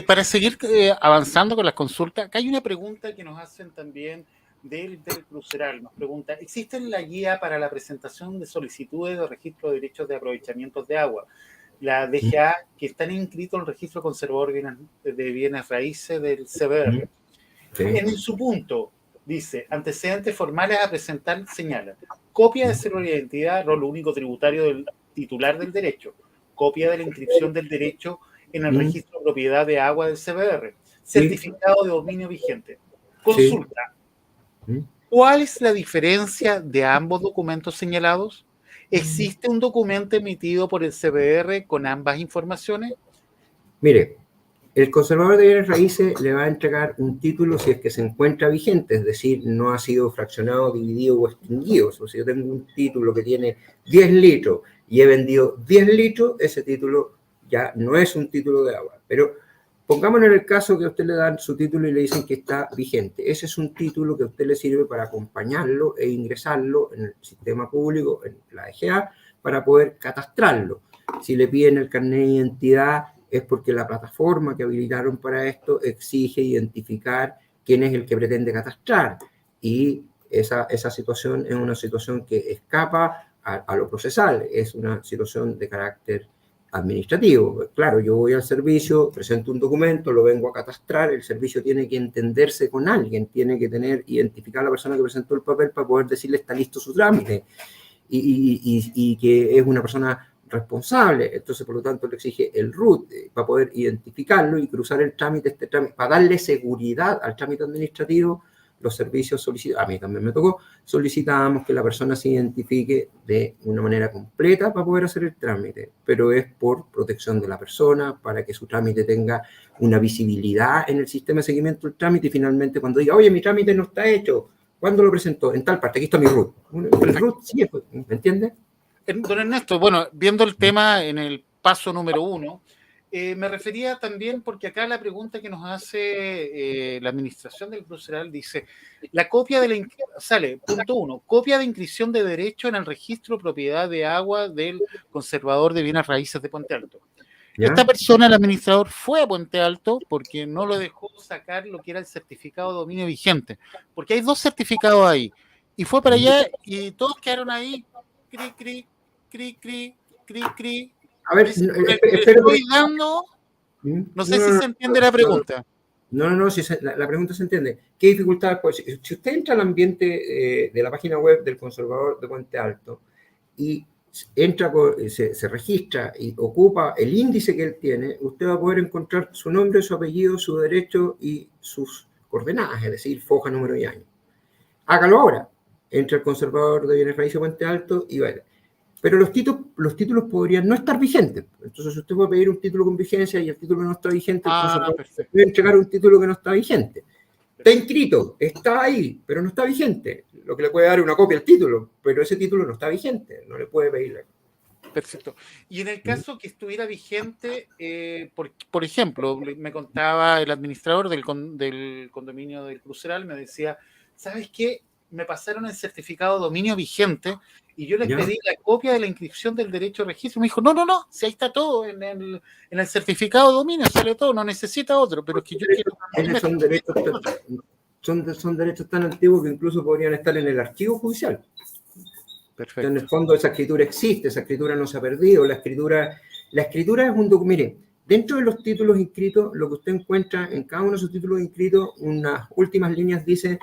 [SPEAKER 1] Para seguir avanzando con las consultas, acá hay una pregunta que nos hacen también del Cruceral. Nos pregunta, ¿existe la guía para la presentación de solicitudes de registro de derechos de aprovechamientos de agua? La DGA, que están inscritos en el registro conservador de bienes raíces del CBR. Sí. En su punto, dice, antecedentes formales a presentar, señala, copia de cédula de identidad, rol único tributario del titular del derecho, copia de la inscripción del derecho en el registro de propiedad de agua del CBR, certificado de dominio vigente. Consulta, ¿cuál es la diferencia de ambos documentos señalados? ¿Existe un documento emitido por el CBR con ambas informaciones?
[SPEAKER 3] Mire, el conservador de bienes raíces le va a entregar un título si es que se encuentra vigente, es decir, no ha sido fraccionado, dividido o extinguido. O sea, si yo tengo un título que tiene 10 litros y he vendido 10 litros, ese título ya no es un título de agua. Pero pongámonos en el caso que a usted le dan su título y le dicen que está vigente. Ese es un título que a usted le sirve para acompañarlo e ingresarlo en el sistema público, en la DGA, para poder catastrarlo. Si le piden el carnet de identidad, es porque la plataforma que habilitaron para esto exige identificar quién es el que pretende catastrar. Y esa situación es una situación que escapa a lo procesal, es una situación de carácter administrativo. Claro, yo voy al servicio, presento un documento, lo vengo a catastrar, el servicio tiene que entenderse con alguien, tiene que identificar a la persona que presentó el papel para poder decirle está listo su trámite y que es una persona responsable. Entonces, por lo tanto, le exige el RUT para poder identificarlo y cruzar el trámite, para darle seguridad al trámite administrativo. Los servicios solicitan, a mí también me tocó, solicitábamos que la persona se identifique de una manera completa para poder hacer el trámite, pero es por protección de la persona, para que su trámite tenga una visibilidad en el sistema de seguimiento del trámite y finalmente cuando diga, oye, mi trámite no está hecho, ¿cuándo lo presentó? En tal parte, aquí está mi RUT. El RUT sí, ¿me entiende?
[SPEAKER 1] Don Ernesto, bueno, viendo el tema en el paso número 1, me refería también, porque acá la pregunta que nos hace la administración del Cruceral dice, la copia de la, sale, punto 1, copia de inscripción de derecho en el registro de propiedad de agua del conservador de bienes raíces de Puente Alto. ¿Ya? Esta persona, el administrador, fue a Puente Alto porque no lo dejó sacar lo que era el certificado de dominio vigente, porque hay 2 certificados ahí, y fue para allá y todos quedaron ahí, cri, cri, cri, cri, cri.
[SPEAKER 3] A ver,
[SPEAKER 1] estoy dando, no sé si se entiende la pregunta.
[SPEAKER 3] No, si la pregunta se entiende. ¿Qué dificultades puede ser? Si usted entra al ambiente de la página web del conservador de Puente Alto y entra, se registra y ocupa el índice que él tiene, usted va a poder encontrar su nombre, su apellido, su derecho y sus coordenadas, es decir, foja, número y año. hágalo ahora. Entre el conservador de bienes raíces Puente Alto y vaya. Pero los títulos podrían no estar vigentes. Entonces, si usted puede pedir un título con vigencia y el título no está vigente, el conservador puede entregar un título que no está vigente. Está inscrito, está ahí, pero no está vigente. Lo que le puede dar es una copia al título, pero ese título no está vigente, no le puede pedirle.
[SPEAKER 1] Perfecto. Y en el caso que estuviera vigente, por ejemplo, me contaba el administrador del condominio del Cruceral, me decía, ¿sabes qué? Me pasaron el certificado de dominio vigente y yo les pedí la copia de la inscripción del derecho de registro. Me dijo, no, si ahí está todo en el certificado de dominio, sale todo, no necesita otro, pero es que yo quiero...
[SPEAKER 3] Son derechos tan antiguos que incluso podrían estar en el archivo judicial.
[SPEAKER 1] Perfecto.
[SPEAKER 3] En el fondo esa escritura existe, esa escritura no se ha perdido. La escritura es un documento. Mire, dentro de los títulos inscritos, lo que usted encuentra en cada uno de esos títulos inscritos, unas últimas líneas dice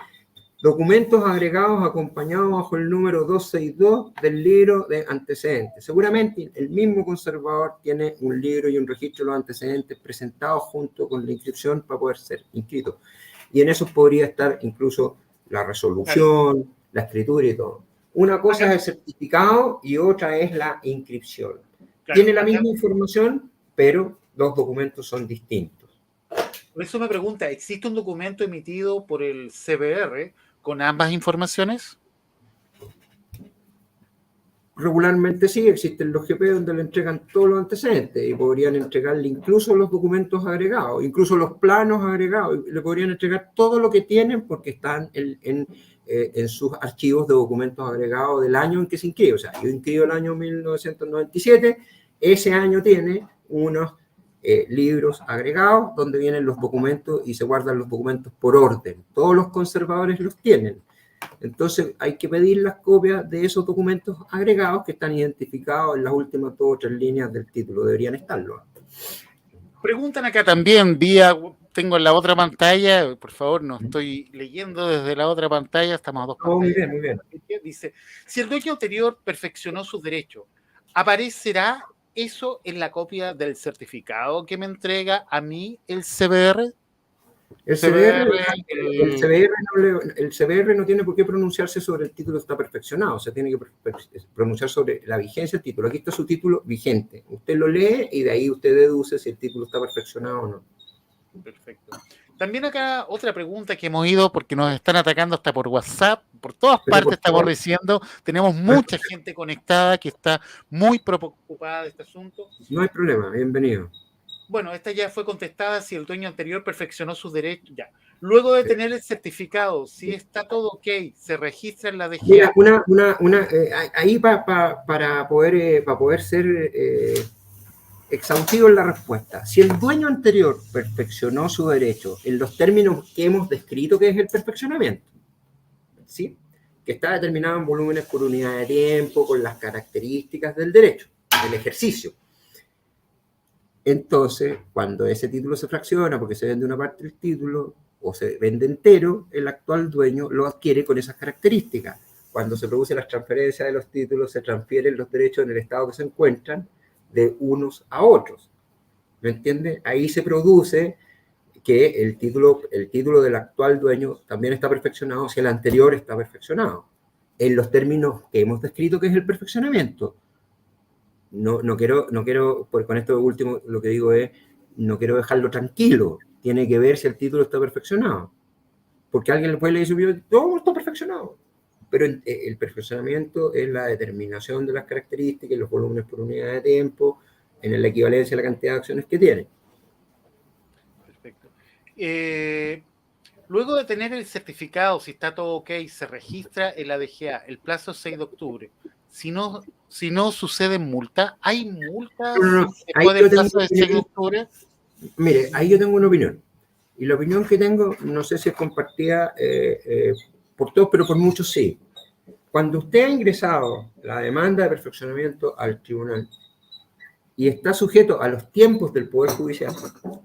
[SPEAKER 3] documentos agregados acompañados bajo el número 262 del libro de antecedentes. Seguramente el mismo conservador tiene un libro y un registro de los antecedentes presentados junto con la inscripción para poder ser inscrito. Y en eso podría estar incluso la resolución, la escritura y todo. Una cosa es el certificado y otra es la inscripción. Tiene la misma información, pero los documentos son distintos.
[SPEAKER 1] Por eso me pregunta, ¿existe un documento emitido por el CBR con ambas informaciones?
[SPEAKER 3] Regularmente sí, existen los GP donde le entregan todos los antecedentes y podrían entregarle incluso los documentos agregados, incluso los planos agregados, le podrían entregar todo lo que tienen porque están en sus archivos de documentos agregados del año en que se inscribe. O sea, yo inscribo el año 1997, ese año tiene unos libros agregados donde vienen los documentos y se guardan los documentos por orden. Todos los conservadores los tienen. Entonces hay que pedir las copias de esos documentos agregados que están identificados en las últimas 2 o 3 líneas del título. Deberían estarlo.
[SPEAKER 1] Preguntan acá también, tengo en la otra pantalla, por favor, no estoy leyendo desde la otra pantalla, estamos a 2 pantallas.
[SPEAKER 3] Muy bien.
[SPEAKER 1] Dice, si el dueño anterior perfeccionó sus derechos, ¿aparecerá eso en la copia del certificado que me entrega a mí el CBR?
[SPEAKER 3] El CBR no tiene por qué pronunciarse sobre el título está perfeccionado, o sea, tiene que pronunciar sobre la vigencia del título. Aquí está su título vigente. Usted lo lee y de ahí usted deduce si el título está perfeccionado o no.
[SPEAKER 1] Perfecto. También acá otra pregunta que hemos ido, porque nos están atacando hasta por WhatsApp, por todas partes estamos diciendo, tenemos mucha gente conectada que está muy preocupada de este asunto.
[SPEAKER 3] No hay problema, bienvenido.
[SPEAKER 1] Bueno, esta ya fue contestada, si el dueño anterior perfeccionó sus derechos, ya. Luego de tener el certificado, si está todo ok, se registra en la DGA.
[SPEAKER 3] Mira, ahí para poder ser exhaustivo en la respuesta, si el dueño anterior perfeccionó su derecho en los términos que hemos descrito que es el perfeccionamiento, ¿sí? Que está determinado en volúmenes por unidad de tiempo, con las características del derecho, del ejercicio. Entonces, cuando ese título se fracciona porque se vende una parte del título o se vende entero, el actual dueño lo adquiere con esas características. Cuando se producen las transferencias de los títulos, se transfieren los derechos en el estado que se encuentran de unos a otros. ¿Me entiende? Ahí se produce que el título del actual dueño también está perfeccionado si el anterior está perfeccionado. En los términos que hemos descrito que es el perfeccionamiento. No quiero, pues con esto último lo que digo es, no quiero dejarlo tranquilo, tiene que ver si el título está perfeccionado, porque alguien le puede decir, todo está perfeccionado, pero el perfeccionamiento es la determinación de las características, los volúmenes por unidad de tiempo, en la equivalencia a la cantidad de acciones que tiene.
[SPEAKER 1] Perfecto. Luego de tener el certificado, si está todo ok, se registra en la DGA, el plazo es 6 de octubre. Si no sucede multa, ¿hay multas después del plazo de 6 de octubre?
[SPEAKER 3] Mire, ahí yo tengo una opinión. Y la opinión que tengo, no sé si es compartida por todos, pero por muchos sí. Cuando usted ha ingresado la demanda de perfeccionamiento al tribunal y está sujeto a los tiempos del Poder Judicial,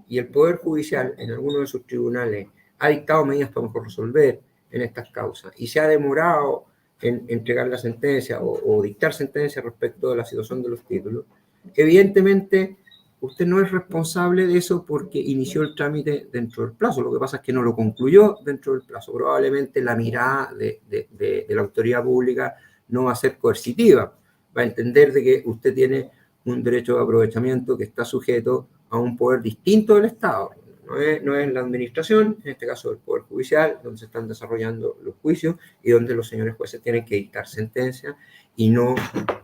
[SPEAKER 3] y el Poder Judicial en alguno de sus tribunales ha dictado medidas para resolver en estas causas y se ha demorado en entregar la sentencia o dictar sentencia respecto de la situación de los títulos, evidentemente usted no es responsable de eso porque inició el trámite dentro del plazo. Lo que pasa es que no lo concluyó dentro del plazo. Probablemente la mirada de la autoridad pública no va a ser coercitiva. Va a entender de que usted tiene un derecho de aprovechamiento que está sujeto a un poder distinto del Estado. No es la administración, en este caso el Poder Judicial, donde se están desarrollando los juicios y donde los señores jueces tienen que dictar sentencia, y no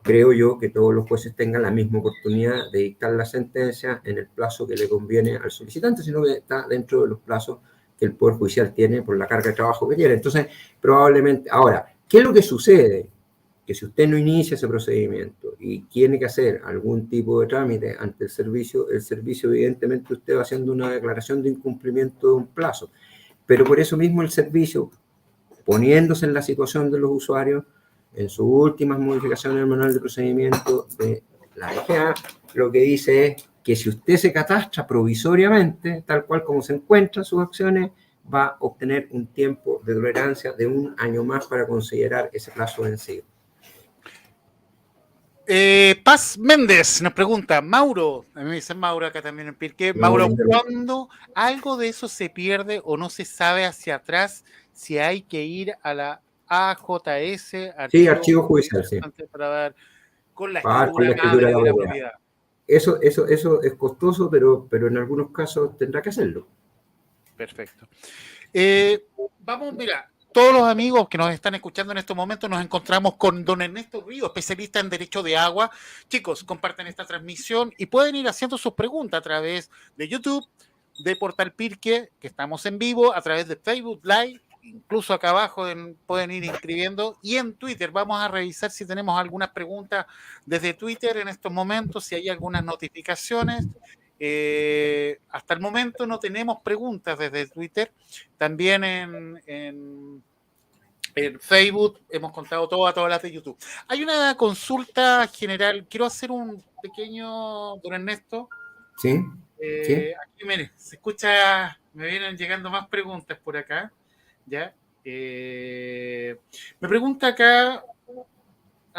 [SPEAKER 3] creo yo que todos los jueces tengan la misma oportunidad de dictar la sentencia en el plazo que le conviene al solicitante, sino que está dentro de los plazos que el Poder Judicial tiene por la carga de trabajo que tiene. Entonces, probablemente, ahora, ¿qué es lo que sucede? Que si usted no inicia ese procedimiento y tiene que hacer algún tipo de trámite ante el servicio evidentemente usted va haciendo una declaración de incumplimiento de un plazo. Pero por eso mismo el servicio, poniéndose en la situación de los usuarios, en sus últimas modificaciones del manual de procedimiento de la DGA, lo que dice es que si usted se catastra provisoriamente, tal cual como se encuentran sus acciones, va a obtener un tiempo de tolerancia de 1 año más para considerar ese plazo vencido.
[SPEAKER 1] Paz Méndez nos pregunta, Mauro, a mí me dicen Mauro acá también en Pirque, Mauro, ¿cuándo algo de eso se pierde o no se sabe hacia atrás si hay que ir a la AJS?
[SPEAKER 3] Sí, archivo judicial, sí.
[SPEAKER 1] Para ver con la
[SPEAKER 3] escritura
[SPEAKER 1] de la propiedad.
[SPEAKER 3] Eso es costoso, pero en algunos casos tendrá que hacerlo.
[SPEAKER 1] Perfecto. Vamos, mira, todos los amigos que nos están escuchando en estos momentos nos encontramos con don Ernesto Río, especialista en Derecho de Agua. Chicos, comparten esta transmisión y pueden ir haciendo sus preguntas a través de YouTube, de Portal Pirque, que estamos en vivo, a través de Facebook Live, incluso acá abajo pueden ir inscribiendo, y en Twitter vamos a revisar si tenemos algunas preguntas desde Twitter en estos momentos, si hay algunas notificaciones. Hasta el momento no tenemos preguntas desde Twitter. También en Facebook hemos contado todas las de YouTube. Hay una consulta general. Quiero hacer un pequeño, don Ernesto.
[SPEAKER 3] Sí. Sí.
[SPEAKER 1] Aquí, mire, se escucha, me vienen llegando más preguntas por acá. ¿Ya? Me pregunta acá.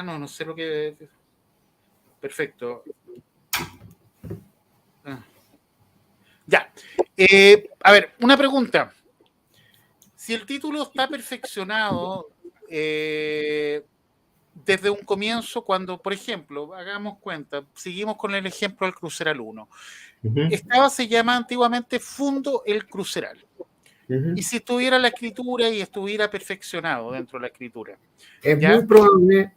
[SPEAKER 1] No sé lo que. Perfecto. Ya. A ver, una pregunta. Si el título está perfeccionado desde un comienzo, cuando, por ejemplo, hagamos cuenta, seguimos con el ejemplo del Cruceral 1. Se llama antiguamente Fundo El Cruceral. Y si estuviera la escritura y estuviera perfeccionado dentro de la escritura.
[SPEAKER 3] Es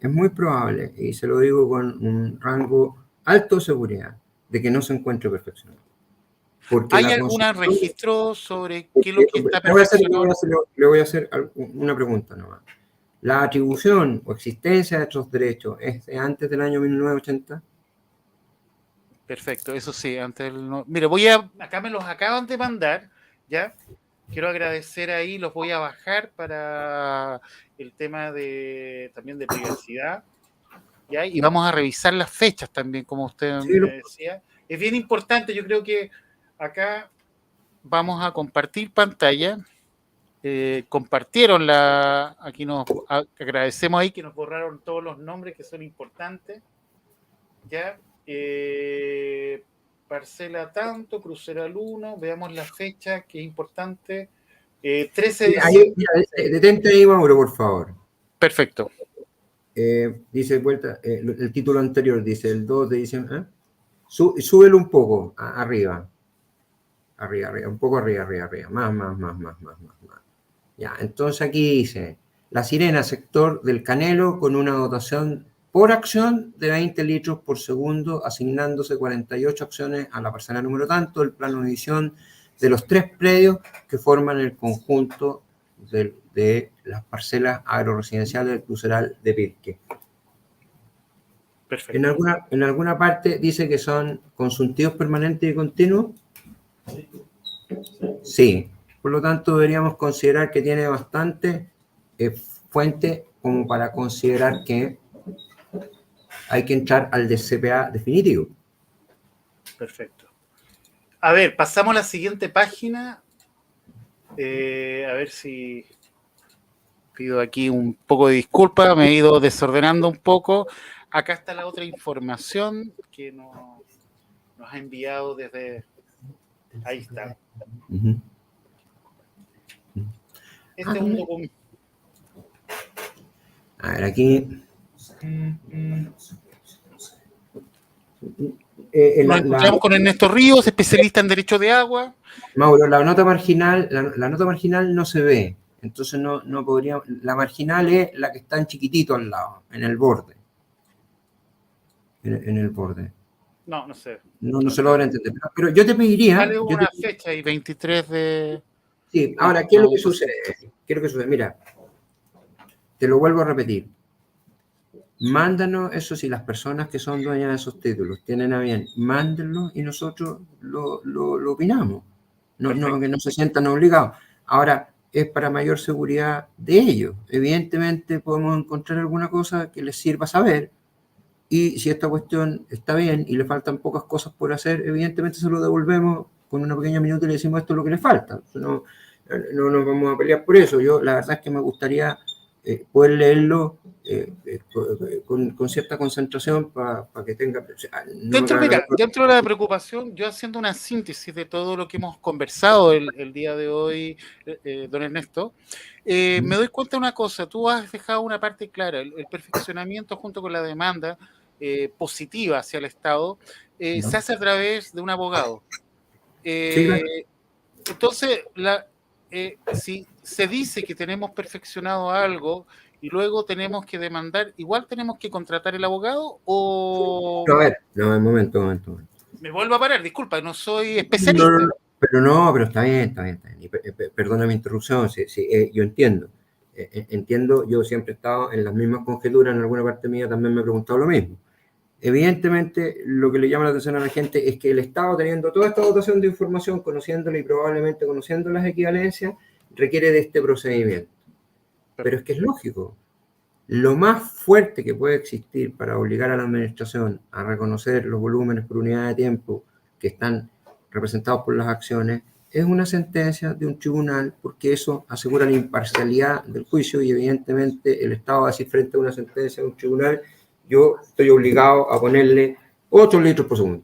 [SPEAKER 3] muy probable, y se lo digo con un rango alto de seguridad, de que no se encuentre perfeccionado. Porque
[SPEAKER 1] ¿hay algún registro sobre qué es lo que está perfeccionado?
[SPEAKER 3] Le voy a hacer una pregunta nomás. ¿La atribución o existencia de estos derechos es de antes del año 1980?
[SPEAKER 1] Perfecto, eso sí, antes del... Mire, acá me los acaban de mandar, ¿ya? Quiero agradecer ahí, los voy a bajar para el tema también de privacidad, ¿ya? Y vamos a revisar las fechas también, como usted me decía. Es bien importante, yo creo que acá vamos a compartir pantalla. Compartieron aquí nos agradecemos ahí que nos borraron todos los nombres que son importantes, ¿ya? Parcela tanto, Cruceral 1, veamos la fecha que es importante. 13 de
[SPEAKER 3] diciembre. Detente ahí, Mauro, por favor.
[SPEAKER 1] Perfecto.
[SPEAKER 3] Dice vuelta, el título anterior dice el 2 de diciembre. Súbelo un poco arriba. Arriba, un poco arriba. Más. Ya, entonces aquí dice, La Sirena, sector del Canelo, con una dotación por acción de 20 litros por segundo, asignándose 48 acciones a la parcela número tanto del plano de edición de los 3 predios que forman el conjunto de las parcelas agroresidenciales del Cruceral de Pirque.
[SPEAKER 1] Perfecto.
[SPEAKER 3] En alguna parte dice que son consuntivos permanentes y continuos. Sí. Por lo tanto, deberíamos considerar que tiene bastante fuente como para considerar que hay que entrar al CPA definitivo.
[SPEAKER 1] Perfecto. A ver, pasamos a la siguiente página. A ver si pido aquí un poco de disculpa, me he ido desordenando un poco. Acá está la otra información que nos nos ha enviado desde... Ahí está.
[SPEAKER 3] Ujú.
[SPEAKER 1] Este es un documento.
[SPEAKER 3] A ver, aquí.
[SPEAKER 1] Nos encontramos con Ernesto Ríos, especialista en Derecho de Agua.
[SPEAKER 3] Mauro, la nota marginal no se ve. Entonces no podría. La marginal es la que está en chiquitito al lado, en el borde. En el borde.
[SPEAKER 1] No sé.
[SPEAKER 3] No se logra entender. Pero yo te pediría.
[SPEAKER 1] Sale una fecha y 23 de.
[SPEAKER 3] Sí, ahora, ¿qué es lo que sucede? ¿Qué es lo que sucede? Mira, te lo vuelvo a repetir. Mándanos eso si las personas que son dueñas de esos títulos tienen a bien, mándenlo y nosotros lo opinamos. No, que no se sientan obligados. Ahora, es para mayor seguridad de ellos. Evidentemente podemos encontrar alguna cosa que les sirva saber y si esta cuestión está bien y le faltan pocas cosas por hacer, evidentemente se lo devolvemos con una pequeña minuta y le decimos esto es lo que le falta. No nos vamos a pelear por eso. Yo la verdad es que me gustaría poder leerlo con cierta concentración para que tenga...
[SPEAKER 1] Dentro de la preocupación, yo haciendo una síntesis de todo lo que hemos conversado el día de hoy, don Ernesto, me doy cuenta de una cosa, tú has dejado una parte clara, el perfeccionamiento junto con la demanda positiva hacia el Estado se hace a través de un abogado.
[SPEAKER 3] Sí, claro.
[SPEAKER 1] Entonces, si se dice que tenemos perfeccionado algo y luego tenemos que demandar, ¿igual tenemos que contratar el abogado o...?
[SPEAKER 3] No, a ver, un momento.
[SPEAKER 1] Me vuelvo a parar, disculpa, no soy especialista.
[SPEAKER 3] Pero está bien. Y perdona mi interrupción, yo entiendo. Entiendo, yo siempre he estado en las mismas conjeturas, en alguna parte mía también me he preguntado lo mismo. Evidentemente, lo que le llama la atención a la gente es que el Estado, teniendo toda esta dotación de información, conociéndola y probablemente conociendo las equivalencias, requiere de este procedimiento. Pero es que es lógico. Lo más fuerte que puede existir para obligar a la administración a reconocer los volúmenes por unidad de tiempo que están representados por las acciones es una sentencia de un tribunal, porque eso asegura la imparcialidad del juicio y evidentemente el Estado va a decir frente a una sentencia de un tribunal, yo estoy obligado a ponerle 8 litros por segundo.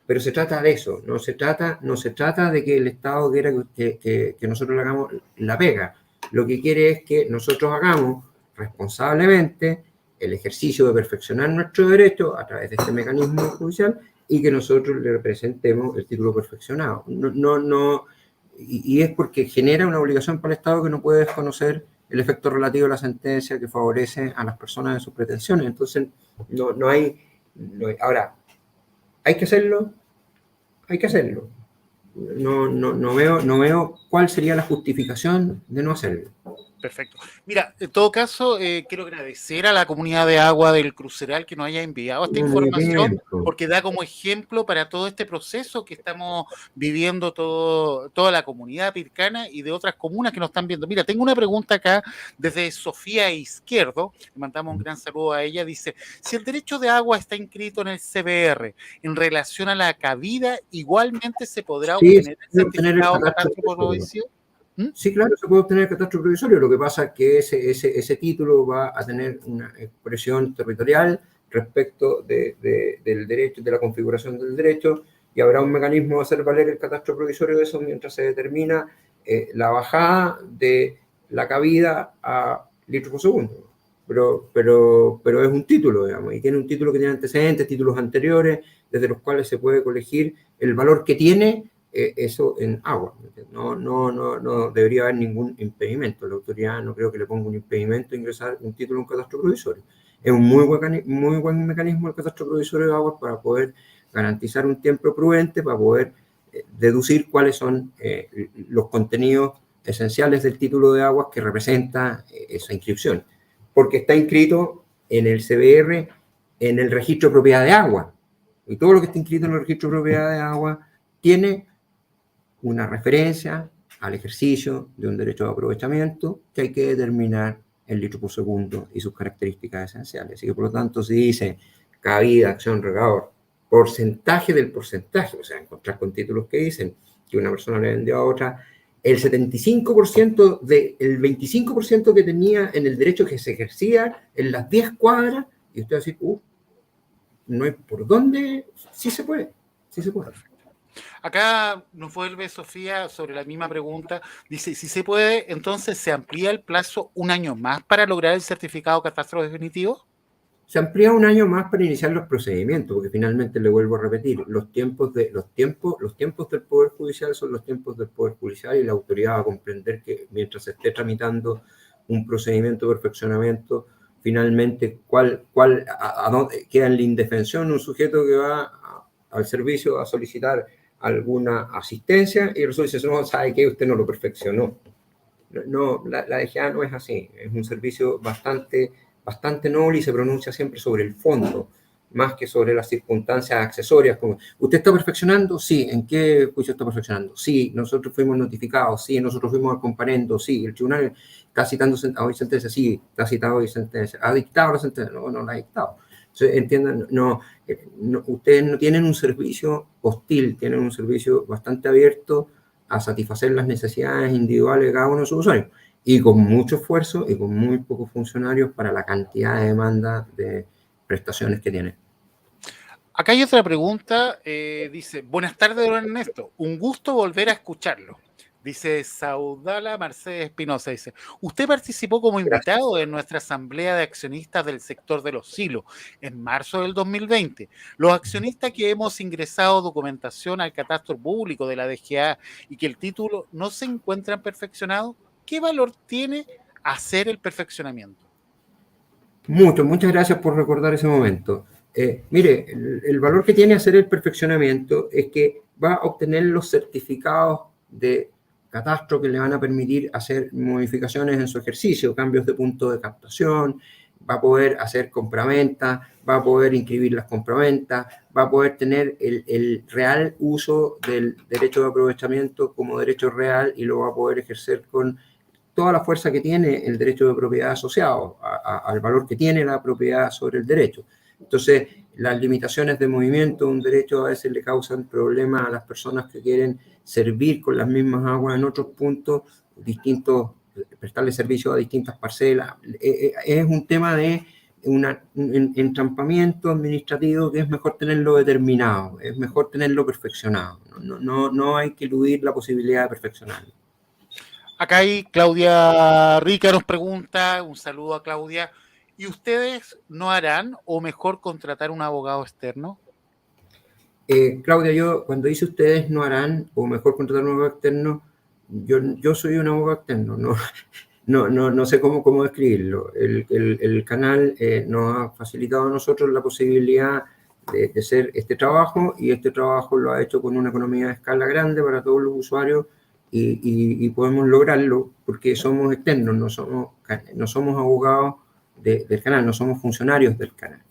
[SPEAKER 3] Pero se trata de eso, no se trata de que el Estado quiera que nosotros le hagamos la pega. Lo que quiere es que nosotros hagamos responsablemente el ejercicio de perfeccionar nuestro derecho a través de este mecanismo judicial y que nosotros le representemos el título perfeccionado. Y es porque genera una obligación para el Estado que no puede desconocer el efecto relativo de la sentencia que favorece a las personas en sus pretensiones. Entonces, no hay... Ahora, ¿hay que hacerlo? Hay que hacerlo. No veo cuál sería la justificación de no hacerlo.
[SPEAKER 1] Perfecto. Mira, en todo caso, quiero agradecer a la comunidad de agua del Cruceral que nos haya enviado esta información, porque da como ejemplo para todo este proceso que estamos viviendo toda la comunidad pircana y de otras comunas que nos están viendo. Mira, tengo una pregunta acá desde Sofía Izquierdo, le mandamos un gran saludo a ella, dice, si el derecho de agua está inscrito en el CBR en relación a la cabida, igualmente se podrá obtener el certificado de catástrofe provisorio.
[SPEAKER 3] Sí, claro, se puede obtener el catastro provisorio. Lo que pasa es que ese título va a tener una expresión territorial respecto del derecho, de la configuración del derecho, y habrá un mecanismo de hacer valer el catastro provisorio de eso mientras se determina la bajada de la cabida a litros por segundo. Pero es un título, digamos, y tiene un título que tiene antecedentes, títulos anteriores, desde los cuales se puede colegir el valor que tiene eso en agua. No debería haber ningún impedimento. La autoridad no creo que le ponga un impedimento a ingresar un título en un catastro provisorio. Es un muy buen mecanismo el catastro provisorio de aguas para poder garantizar un tiempo prudente, para poder deducir cuáles son los contenidos esenciales del título de aguas que representa esa inscripción. Porque está inscrito en el CBR, en el registro de propiedad de agua. Y todo lo que está inscrito en el registro de propiedad de agua tiene una referencia al ejercicio de un derecho de aprovechamiento que hay que determinar en litro por segundo y sus características esenciales. Así que, por lo tanto, si dice cabida, acción, regador, porcentaje del porcentaje, o sea, encontrar con títulos que dicen que una persona le vendió a otra, el 75% del 25% que tenía en el derecho que se ejercía en las 10 cuadras, y usted va a decir, no hay por dónde, sí se puede. Sí se puede.
[SPEAKER 1] Acá nos vuelve Sofía sobre la misma pregunta. Dice, si se puede, entonces se amplía el plazo un año más para lograr el certificado catastro definitivo.
[SPEAKER 3] Se amplía un año más para iniciar los procedimientos, porque finalmente le vuelvo a repetir, los tiempos del Poder Judicial son los tiempos del Poder Judicial y la autoridad va a comprender que mientras se esté tramitando un procedimiento de perfeccionamiento, finalmente a dónde queda en la indefensión un sujeto que va al servicio a solicitar alguna asistencia y resulta que no sabe que usted no lo perfeccionó. No, la DGA no es así, es un servicio bastante noble y se pronuncia siempre sobre el fondo, más que sobre las circunstancias accesorias, como, ¿usted está perfeccionando? Sí. ¿En qué juicio está perfeccionando? Sí. ¿Nosotros fuimos notificados? Sí. ¿Nosotros fuimos al comparendo? Sí. ¿El tribunal está citando hoy sentencia? Sí. ¿Está citado hoy sentencia? ¿Ha dictado la sentencia? No, no la ha dictado. Entonces, entiendan, ustedes no tienen un servicio hostil, tienen un servicio bastante abierto a satisfacer las necesidades individuales de cada uno de sus usuarios, y con mucho esfuerzo y con muy pocos funcionarios para la cantidad de demanda de prestaciones que tiene.
[SPEAKER 1] Acá hay otra pregunta, dice, buenas tardes, don Ernesto, un gusto volver a escucharlo. Dice Saudala Mercedes Espinosa, dice, usted participó como invitado en nuestra asamblea de accionistas del sector de los silos en marzo del 2020. Los accionistas que hemos ingresado documentación al catastro público de la DGA y que el título no se encuentran perfeccionados, ¿qué valor tiene hacer el perfeccionamiento?
[SPEAKER 3] Muchas gracias por recordar ese momento. Mire, el valor que tiene hacer el perfeccionamiento es que va a obtener los certificados de catastro que le van a permitir hacer modificaciones en su ejercicio, cambios de punto de captación, va a poder hacer compraventa, va a poder inscribir las compraventas, va a poder tener el real uso del derecho de aprovechamiento como derecho real y lo va a poder ejercer con toda la fuerza que tiene el derecho de propiedad asociado al valor que tiene la propiedad sobre el derecho. Entonces, las limitaciones de movimiento de un derecho a veces le causan problemas a las personas que quieren servir con las mismas aguas en otros puntos distintos, prestarle servicio a distintas parcelas. Es un tema de un entrampamiento administrativo que es mejor tenerlo determinado, es mejor tenerlo perfeccionado. No hay que eludir la posibilidad de perfeccionarlo.
[SPEAKER 1] Acá hay Claudia Rica nos pregunta, un saludo a Claudia, ¿y ustedes no harán o mejor contratar un abogado externo?
[SPEAKER 3] Claudia, yo cuando dice ustedes no harán o mejor contratar un abogado externo, yo soy un abogado externo, no sé cómo describirlo. El canal nos ha facilitado a nosotros la posibilidad de hacer este trabajo y este trabajo lo ha hecho con una economía de escala grande para todos los usuarios y podemos lograrlo porque somos externos, no somos abogados del canal, no somos funcionarios del canal.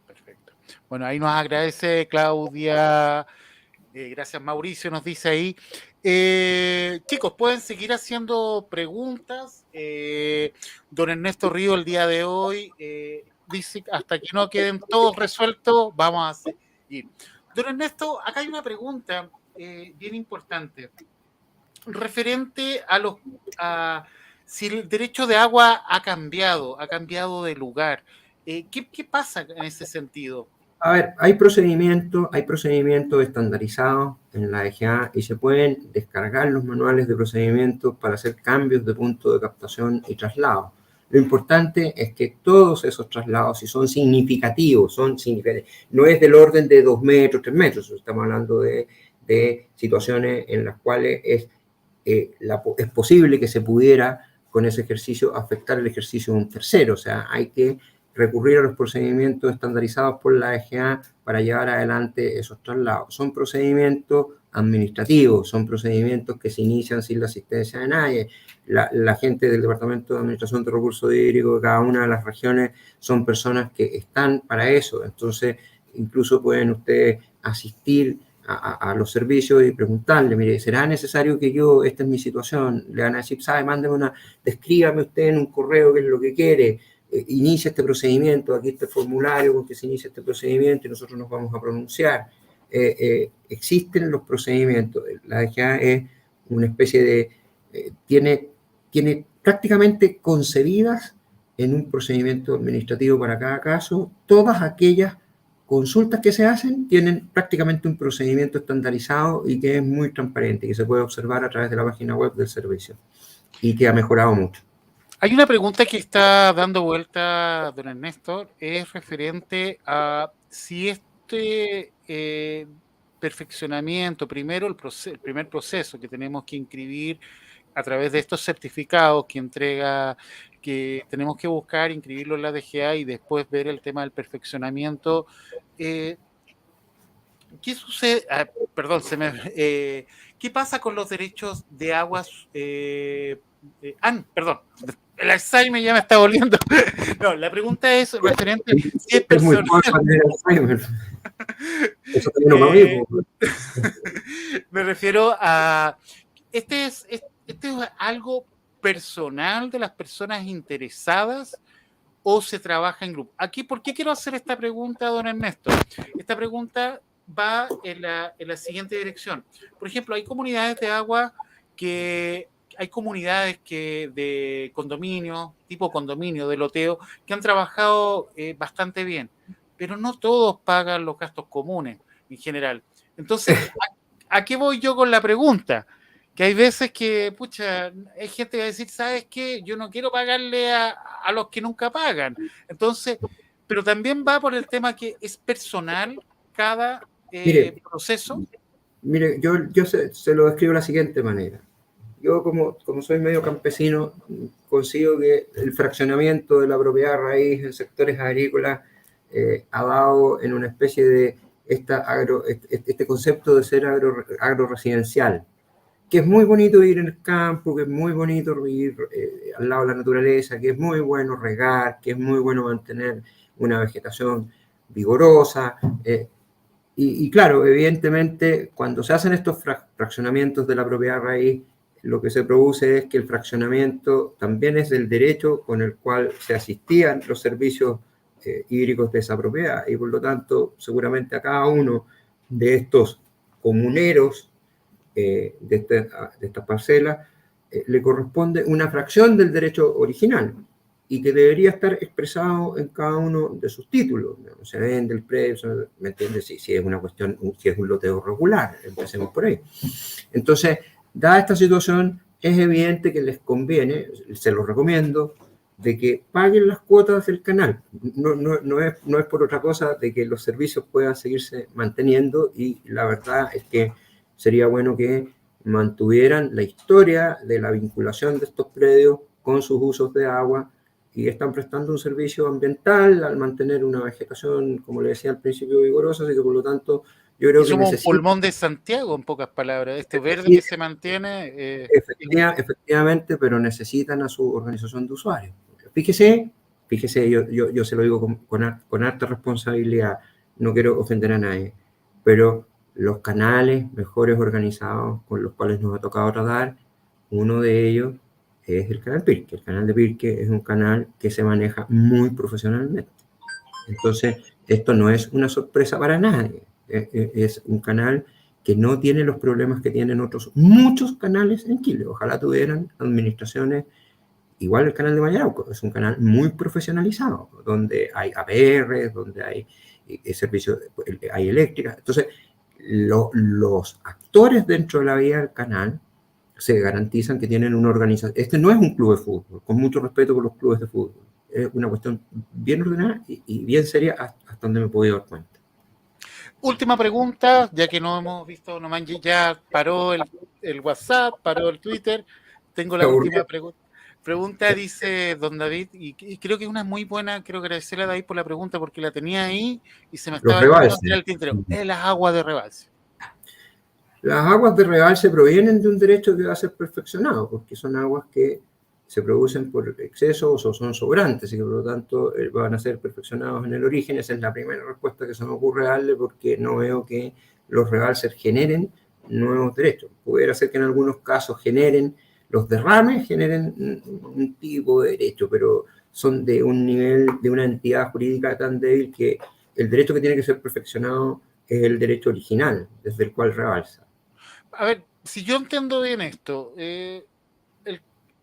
[SPEAKER 1] Perfecto. Bueno, ahí nos agradece Claudia. Gracias, Mauricio, nos dice ahí. Chicos, pueden seguir haciendo preguntas. Don Ernesto Río el día de hoy dice, hasta que no queden todos resueltos, vamos a seguir. Don Ernesto, acá hay una pregunta bien importante referente a si el derecho de agua ha cambiado de lugar. ¿Qué pasa en ese sentido?
[SPEAKER 3] A ver, hay procedimientos estandarizados en la DGA y se pueden descargar los manuales de procedimientos para hacer cambios de punto de captación y traslado. Lo importante es que todos esos traslados, si son significativos, no es del orden de 2 metros, 3 metros, estamos hablando de situaciones en las cuales es posible que se pudiera con ese ejercicio afectar el ejercicio de un tercero, o sea, hay que recurrir a los procedimientos estandarizados por la DGA para llevar adelante esos traslados. Son procedimientos administrativos, son procedimientos que se inician sin la asistencia de nadie. La gente del Departamento de Administración de Recursos Hídricos de cada una de las regiones son personas que están para eso. Entonces, incluso pueden ustedes asistir a los servicios y preguntarle, mire, ¿será necesario que esta es mi situación? Le van a decir, ¿sabe? Descríbame usted en un correo qué es lo que quiere. Inicia este procedimiento, aquí está el formulario con que se inicia este procedimiento y nosotros nos vamos a pronunciar. Existen los procedimientos, la DGA es una especie de, tiene prácticamente concebidas en un procedimiento administrativo para cada caso todas aquellas consultas que se hacen tienen prácticamente un procedimiento estandarizado y que es muy transparente, que se puede observar a través de la página web del servicio y que ha mejorado mucho.
[SPEAKER 1] Hay una pregunta que está dando vuelta, don Ernesto, es referente a si perfeccionamiento, primero el primer proceso que tenemos que inscribir a través de estos certificados que tenemos que buscar, inscribirlo en la DGA y después ver el tema del perfeccionamiento. ¿Qué sucede? Perdón, ¿qué pasa con los derechos de aguas? Perdón, el Alzheimer ya me está volviendo. No, la pregunta es referente si es personal.
[SPEAKER 3] Eso también lo conmigo.
[SPEAKER 1] Me refiero a este es algo personal de las personas interesadas o se trabaja en grupo. Aquí, ¿por qué quiero hacer esta pregunta, don Ernesto? Esta pregunta va en la siguiente dirección. Por ejemplo, hay comunidades de agua de condominio, tipo condominio, de loteo, que han trabajado bastante bien, pero no todos pagan los gastos comunes en general. Entonces, ¿a qué voy yo con la pregunta? Que hay veces que, pucha, hay gente que va a decir, ¿sabes qué? Yo no quiero pagarle a los que nunca pagan. Entonces, pero también va por el tema que es personal cada proceso.
[SPEAKER 3] Mire, yo se lo describo de la siguiente manera. Yo, como soy medio campesino, consigo que el fraccionamiento de la propiedad raíz en sectores agrícolas ha dado en una especie de este concepto de ser agroresidencial, que es muy bonito vivir en el campo, que es muy bonito vivir al lado de la naturaleza, que es muy bueno regar, que es muy bueno mantener una vegetación vigorosa. Y claro, evidentemente, cuando se hacen estos fraccionamientos de la propiedad raíz, lo que se produce es que el fraccionamiento también es el derecho con el cual se asistían los servicios hídricos de esa propiedad. Y por lo tanto, seguramente a cada uno de estos comuneros de esta parcela le corresponde una fracción del derecho original y que debería estar expresado en cada uno de sus títulos. No se vende el precio, ¿me entiendes? Si es una cuestión, si es un loteo regular, empecemos por ahí. Entonces, dada esta situación, es evidente que les conviene, se los recomiendo, de que paguen las cuotas del canal. No es por otra cosa de que los servicios puedan seguirse manteniendo y la verdad es que sería bueno que mantuvieran la historia de la vinculación de estos predios con sus usos de agua y están prestando un servicio ambiental al mantener una vegetación, como le decía al principio, vigorosa, así que por lo tanto yo creo que
[SPEAKER 1] somos un pulmón de Santiago, en pocas palabras. Este verde que se mantiene...
[SPEAKER 3] efectivamente, pero necesitan a su organización de usuarios. Fíjese, yo se lo digo con harta responsabilidad, no quiero ofender a nadie, pero los canales mejores organizados con los cuales nos ha tocado tratar, uno de ellos es el canal Pirque. El canal de Pirque es un canal que se maneja muy profesionalmente. Entonces, esto no es una sorpresa para nadie. Es un canal que no tiene los problemas que tienen muchos canales en Chile. Ojalá tuvieran administraciones igual el canal de Mañarauco. Es un canal muy profesionalizado, donde hay APR, donde hay servicios, hay eléctrica. Entonces, los actores dentro de la vida del canal se garantizan que tienen una organización. Este no es un club de fútbol, con mucho respeto por los clubes de fútbol. Es una cuestión bien ordenada y bien seria hasta donde me he podido dar cuenta.
[SPEAKER 1] Última pregunta, ya que no hemos visto, ya paró el WhatsApp, paró el Twitter. Tengo la última pregunta, dice don David, y creo que una muy buena, quiero agradecerle a David por la pregunta porque la tenía ahí y se me estaba olvidando tirar el tintero. Es las aguas de rebalse.
[SPEAKER 3] Las aguas de rebalse provienen de un derecho que va a ser perfeccionado, porque son aguas que se producen por excesos o son sobrantes y que por lo tanto van a ser perfeccionados en el origen. Esa es la primera respuesta que se me ocurre darle, porque no veo que los rebalses generen nuevos derechos. Pudiera ser que en algunos casos los derrames generen un tipo de derecho, pero son de un nivel, de una entidad jurídica tan débil que el derecho que tiene que ser perfeccionado es el derecho original, desde el cual rebalsa.
[SPEAKER 1] A ver, si yo entiendo bien esto,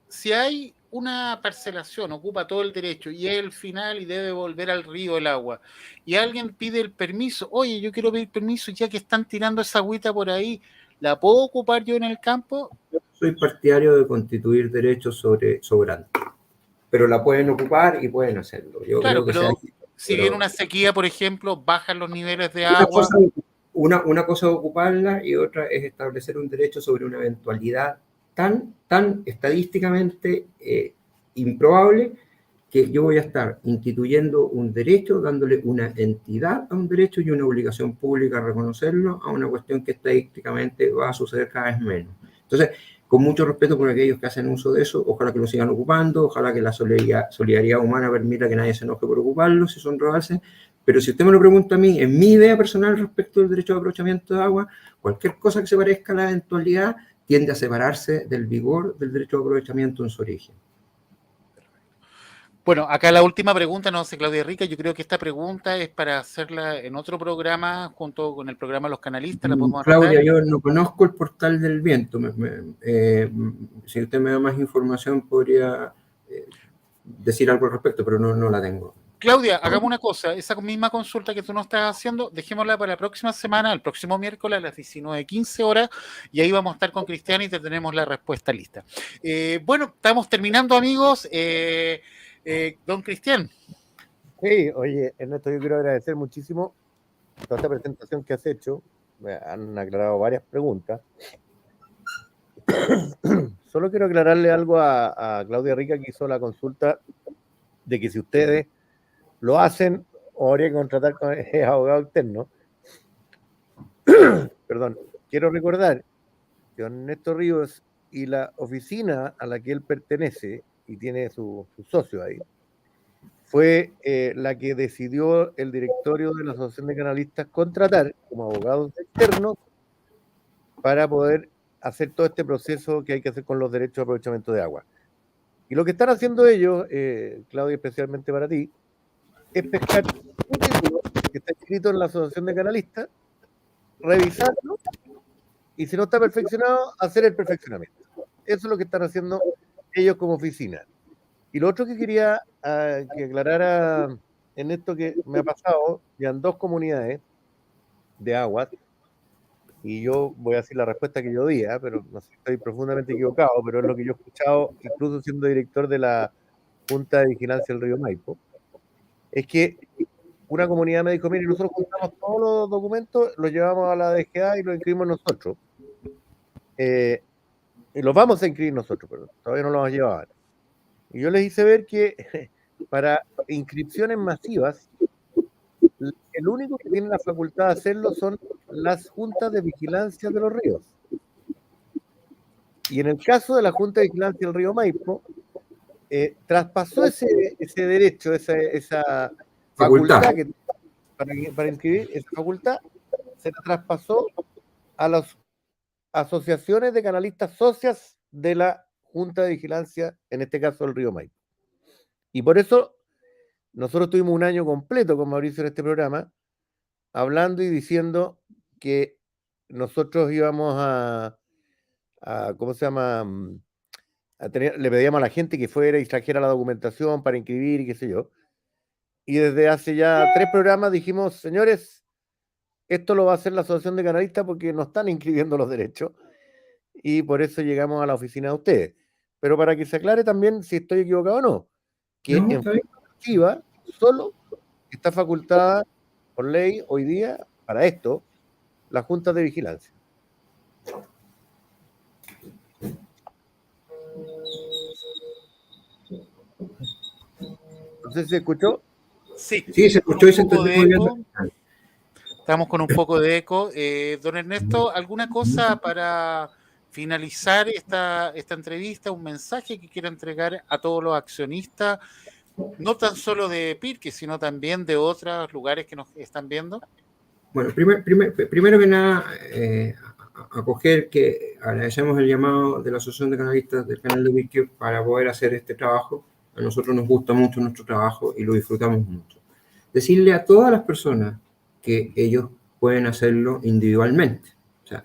[SPEAKER 1] si hay una parcelación, ocupa todo el derecho y es el final y debe volver al río el agua, y alguien pide el permiso, oye, yo quiero pedir permiso ya que están tirando esa agüita por ahí, ¿la puedo ocupar yo en el campo?
[SPEAKER 3] Soy partidario de constituir derechos sobrantes, pero la pueden ocupar y pueden hacerlo. Yo
[SPEAKER 1] Claro,
[SPEAKER 3] creo que
[SPEAKER 1] pero si viene una sequía, por ejemplo, bajan los niveles de agua.
[SPEAKER 3] Una cosa es ocuparla y otra es establecer un derecho sobre una eventualidad tan estadísticamente improbable que yo voy a estar instituyendo un derecho, dándole una entidad a un derecho y una obligación pública a reconocerlo a una cuestión que estadísticamente va a suceder cada vez menos. Entonces, con mucho respeto por aquellos que hacen uso de eso, ojalá que lo sigan ocupando, ojalá que la solidaridad humana permita que nadie se enoje por ocuparlo, si son robarse. Pero si usted me lo pregunta a mí, en mi idea personal respecto del derecho de aprovechamiento de agua, cualquier cosa que se parezca a la eventualidad tiende a separarse del vigor del derecho de aprovechamiento en su origen.
[SPEAKER 1] Bueno, acá la última pregunta, no sé, Claudia Rica, yo creo que esta pregunta es para hacerla en otro programa, junto con el programa Los Canalistas, la podemos
[SPEAKER 3] Claudia, yo no conozco el portal del viento. Si usted me da más información, podría decir algo al respecto, pero no la tengo.
[SPEAKER 1] Claudia, hagamos una cosa, esa misma consulta que tú nos estás haciendo, dejémosla para la próxima semana, el próximo miércoles a las 19:15 horas, y ahí vamos a estar con Cristian y te tenemos la respuesta lista. Bueno, estamos terminando, amigos. Don Cristian.
[SPEAKER 2] Sí, oye, Ernesto, yo quiero agradecer muchísimo toda esta presentación que has hecho. Me han aclarado varias preguntas. Solo quiero aclararle algo a Claudia Rica, que hizo la consulta de que si ustedes lo hacen o habría que contratar con abogado externo. Perdón, quiero recordar que don Ernesto Ríos y la oficina a la que él pertenece y tiene su socio ahí, fue la que decidió el directorio de la Asociación de Canalistas contratar como abogados externos para poder hacer todo este proceso que hay que hacer con los derechos de aprovechamiento de agua. Y lo que están haciendo ellos, Claudia, especialmente para ti, es pescar un título que está escrito en la Asociación de Canalistas, revisarlo y si no está perfeccionado, hacer el perfeccionamiento. Eso es lo que están haciendo ellos como oficina. Y lo otro que quería que aclarara en esto que me ha pasado, ya en 2 comunidades de aguas, y yo voy a decir la respuesta que yo di, pero no sé, estoy profundamente equivocado, pero es lo que yo he escuchado, incluso siendo director de la Junta de Vigilancia del Río Maipo, es que una comunidad me dijo, mire, nosotros juntamos todos los documentos, los llevamos a la DGA y los inscribimos nosotros. Y los vamos a inscribir nosotros, pero todavía no los hemos llevado. Y yo les hice ver que para inscripciones masivas, el único que tiene la facultad de hacerlo son las juntas de vigilancia de los ríos. Y en el caso de la Junta de Vigilancia del Río Maipo, traspasó ese derecho, esa facultad que, para inscribir, esa facultad se la traspasó a las asociaciones de canalistas socias de la Junta de Vigilancia, en este caso del Río Maipo. Y por eso nosotros tuvimos un año completo con Mauricio en este programa, hablando y diciendo que nosotros íbamos a ¿cómo se llama? Le pedíamos a la gente que fuera y trajera la documentación para inscribir y qué sé yo. Y desde hace ya 3 programas dijimos, señores, esto lo va a hacer la Asociación de Canalistas porque no están inscribiendo los derechos y por eso llegamos a la oficina de ustedes. Pero para que se aclare también si estoy equivocado o no, que en forma activa solo está facultada por ley hoy día para esto las juntas de vigilancia. No sé si se escuchó.
[SPEAKER 1] Sí,
[SPEAKER 3] se escuchó y se entendió muy bien.
[SPEAKER 1] Estamos con un poco de eco. Don Ernesto, ¿alguna cosa para finalizar esta entrevista? ¿Un mensaje que quiera entregar a todos los accionistas, no tan solo de Pirque, sino también de otros lugares que nos están viendo?
[SPEAKER 3] Bueno, primero que nada, acoger que agradecemos el llamado de la Asociación de Canalistas del canal de Pirque para poder hacer este trabajo. A nosotros nos gusta mucho nuestro trabajo y lo disfrutamos mucho. Decirle a todas las personas que ellos pueden hacerlo individualmente. O sea,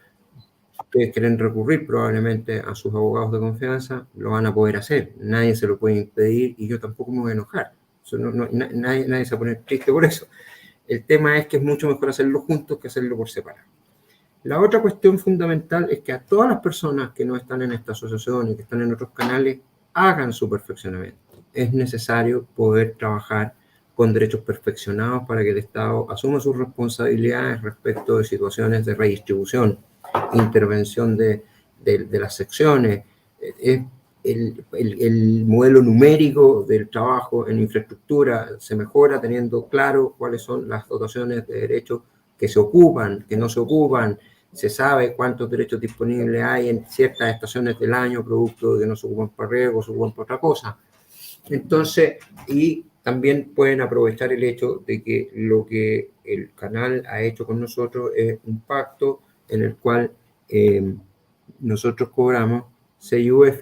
[SPEAKER 3] ustedes quieren recurrir probablemente a sus abogados de confianza, lo van a poder hacer. Nadie se lo puede impedir y yo tampoco me voy a enojar. Eso nadie se va a poner triste por eso. El tema es que es mucho mejor hacerlo juntos que hacerlo por separado. La otra cuestión fundamental es que a todas las personas que no están en esta asociación y que están en otros canales, hagan su perfeccionamiento. Es necesario poder trabajar con derechos perfeccionados para que el Estado asuma sus responsabilidades respecto de situaciones de redistribución, intervención de las secciones, el modelo numérico del trabajo en infraestructura se mejora teniendo claro cuáles son las dotaciones de derechos que se ocupan, que no se ocupan, se sabe cuántos derechos disponibles hay en ciertas estaciones del año, producto de que no se ocupan para riego, se ocupan para otra cosa. Entonces, y también pueden aprovechar el hecho de que lo que el canal ha hecho con nosotros es un pacto en el cual nosotros cobramos CIUF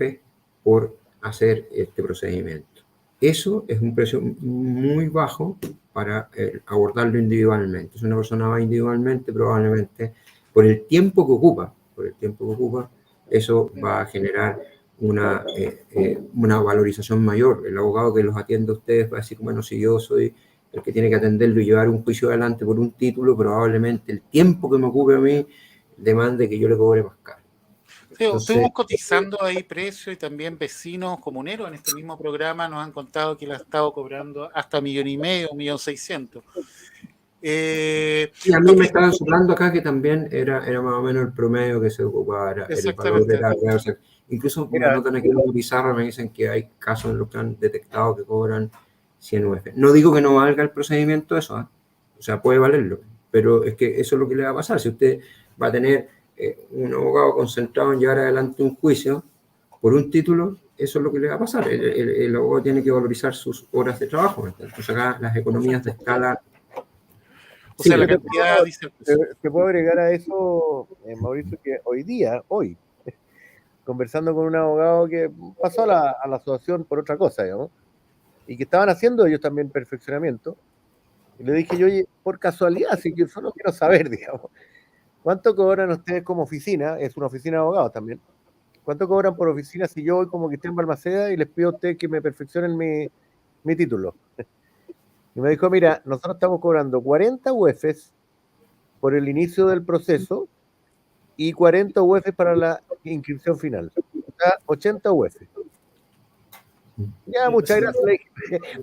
[SPEAKER 3] por hacer este procedimiento. Eso es un precio muy bajo para abordarlo individualmente. Si una persona va individualmente, probablemente por el tiempo que ocupa, eso va a generar una valorización mayor. El abogado que los atiende a ustedes va a decir, bueno, si yo soy el que tiene que atenderlo y llevar un juicio adelante por un título, probablemente el tiempo que me ocupe a mí demande que yo le cobre más caro.
[SPEAKER 1] Sí, estuvimos cotizando ahí precios y también vecinos comuneros en este mismo programa nos han contado que le ha estado cobrando hasta 1,5 millones, 1,600,000.
[SPEAKER 3] Y a mí me estaban soplando acá que también era más o menos el promedio que se ocupaba, el valor era real. O sea, incluso me anotan aquí en la pizarra, me dicen que hay casos en los que han detectado que cobran 100 UF. No digo que no valga el procedimiento eso, ¿eh? O sea, puede valerlo, pero es que eso es lo que le va a pasar. Si usted va a tener un abogado concentrado en llevar adelante un juicio por un título, eso es lo que le va a pasar. El abogado tiene que valorizar sus horas de trabajo. Entonces acá las economías de escala...
[SPEAKER 1] O sea, la cantidad dice...
[SPEAKER 2] Te puedo agregar a eso, Mauricio, que hoy, conversando con un abogado que pasó a la asociación por otra cosa, digamos, y que estaban haciendo ellos también perfeccionamiento, y le dije yo, oye, por casualidad, así que solo quiero saber, digamos, ¿cuánto cobran ustedes como oficina? Es una oficina de abogados también. ¿Cuánto cobran por oficina si yo voy como que estoy en Balmaceda y les pido a ustedes que me perfeccionen mi título? Y me dijo, mira, nosotros estamos cobrando 40 UFs por el inicio del proceso y 40 UFs para la inscripción final. O sea, 80 UF. Ya, muchas gracias.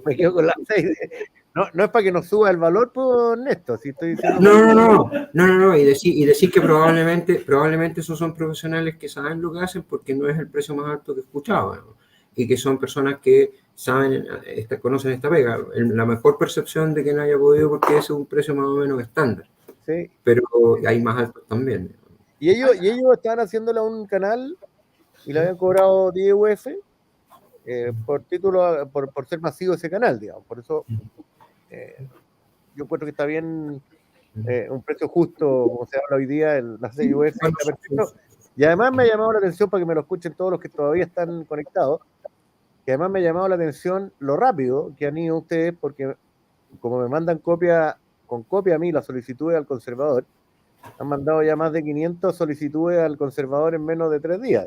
[SPEAKER 2] Me quedo con las 6. No es para que nos suba el valor, por Néstor. Si estoy diciendo
[SPEAKER 3] No. Y decir que probablemente esos son profesionales que saben lo que hacen porque no es el precio más alto que he escuchado, ¿no? Y que son personas que saben, conocen esta pega. La mejor percepción de que no haya podido porque ese es un precio más o menos estándar.
[SPEAKER 2] Sí.
[SPEAKER 3] Pero hay más altos también.
[SPEAKER 2] Y ellos estaban haciéndole a un canal y le habían cobrado 10 UF por título, por ser masivo ese canal, digamos. Por eso yo encuentro que está bien un precio justo, como se habla hoy día, la CIUF. Y además me ha llamado la atención, para que me lo escuchen todos los que todavía están conectados, que además me ha llamado la atención lo rápido que han ido ustedes, porque como me mandan con copia a mí la solicitud al conservador, han mandado ya más de 500 solicitudes al conservador en menos de 3 días.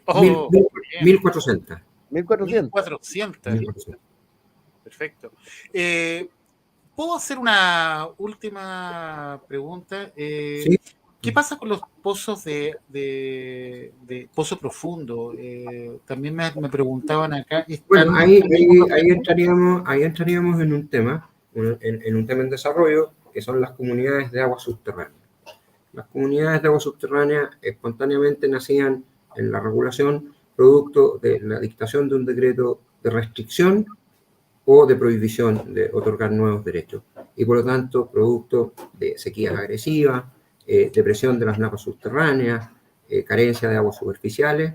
[SPEAKER 3] 1.400.
[SPEAKER 2] 1.400.
[SPEAKER 3] Perfecto.
[SPEAKER 1] ¿Puedo hacer una última pregunta?
[SPEAKER 3] Sí.
[SPEAKER 1] ¿Qué pasa con los pozos de pozo profundo? También me preguntaban acá.
[SPEAKER 3] Bueno, ahí entraríamos en un tema, en desarrollo, que son las comunidades de agua subterránea. Las comunidades de agua subterránea espontáneamente nacían en la regulación producto de la dictación de un decreto de restricción o de prohibición de otorgar nuevos derechos. Y por lo tanto, producto de sequías agresivas, depresión de las napas subterráneas, carencia de aguas superficiales,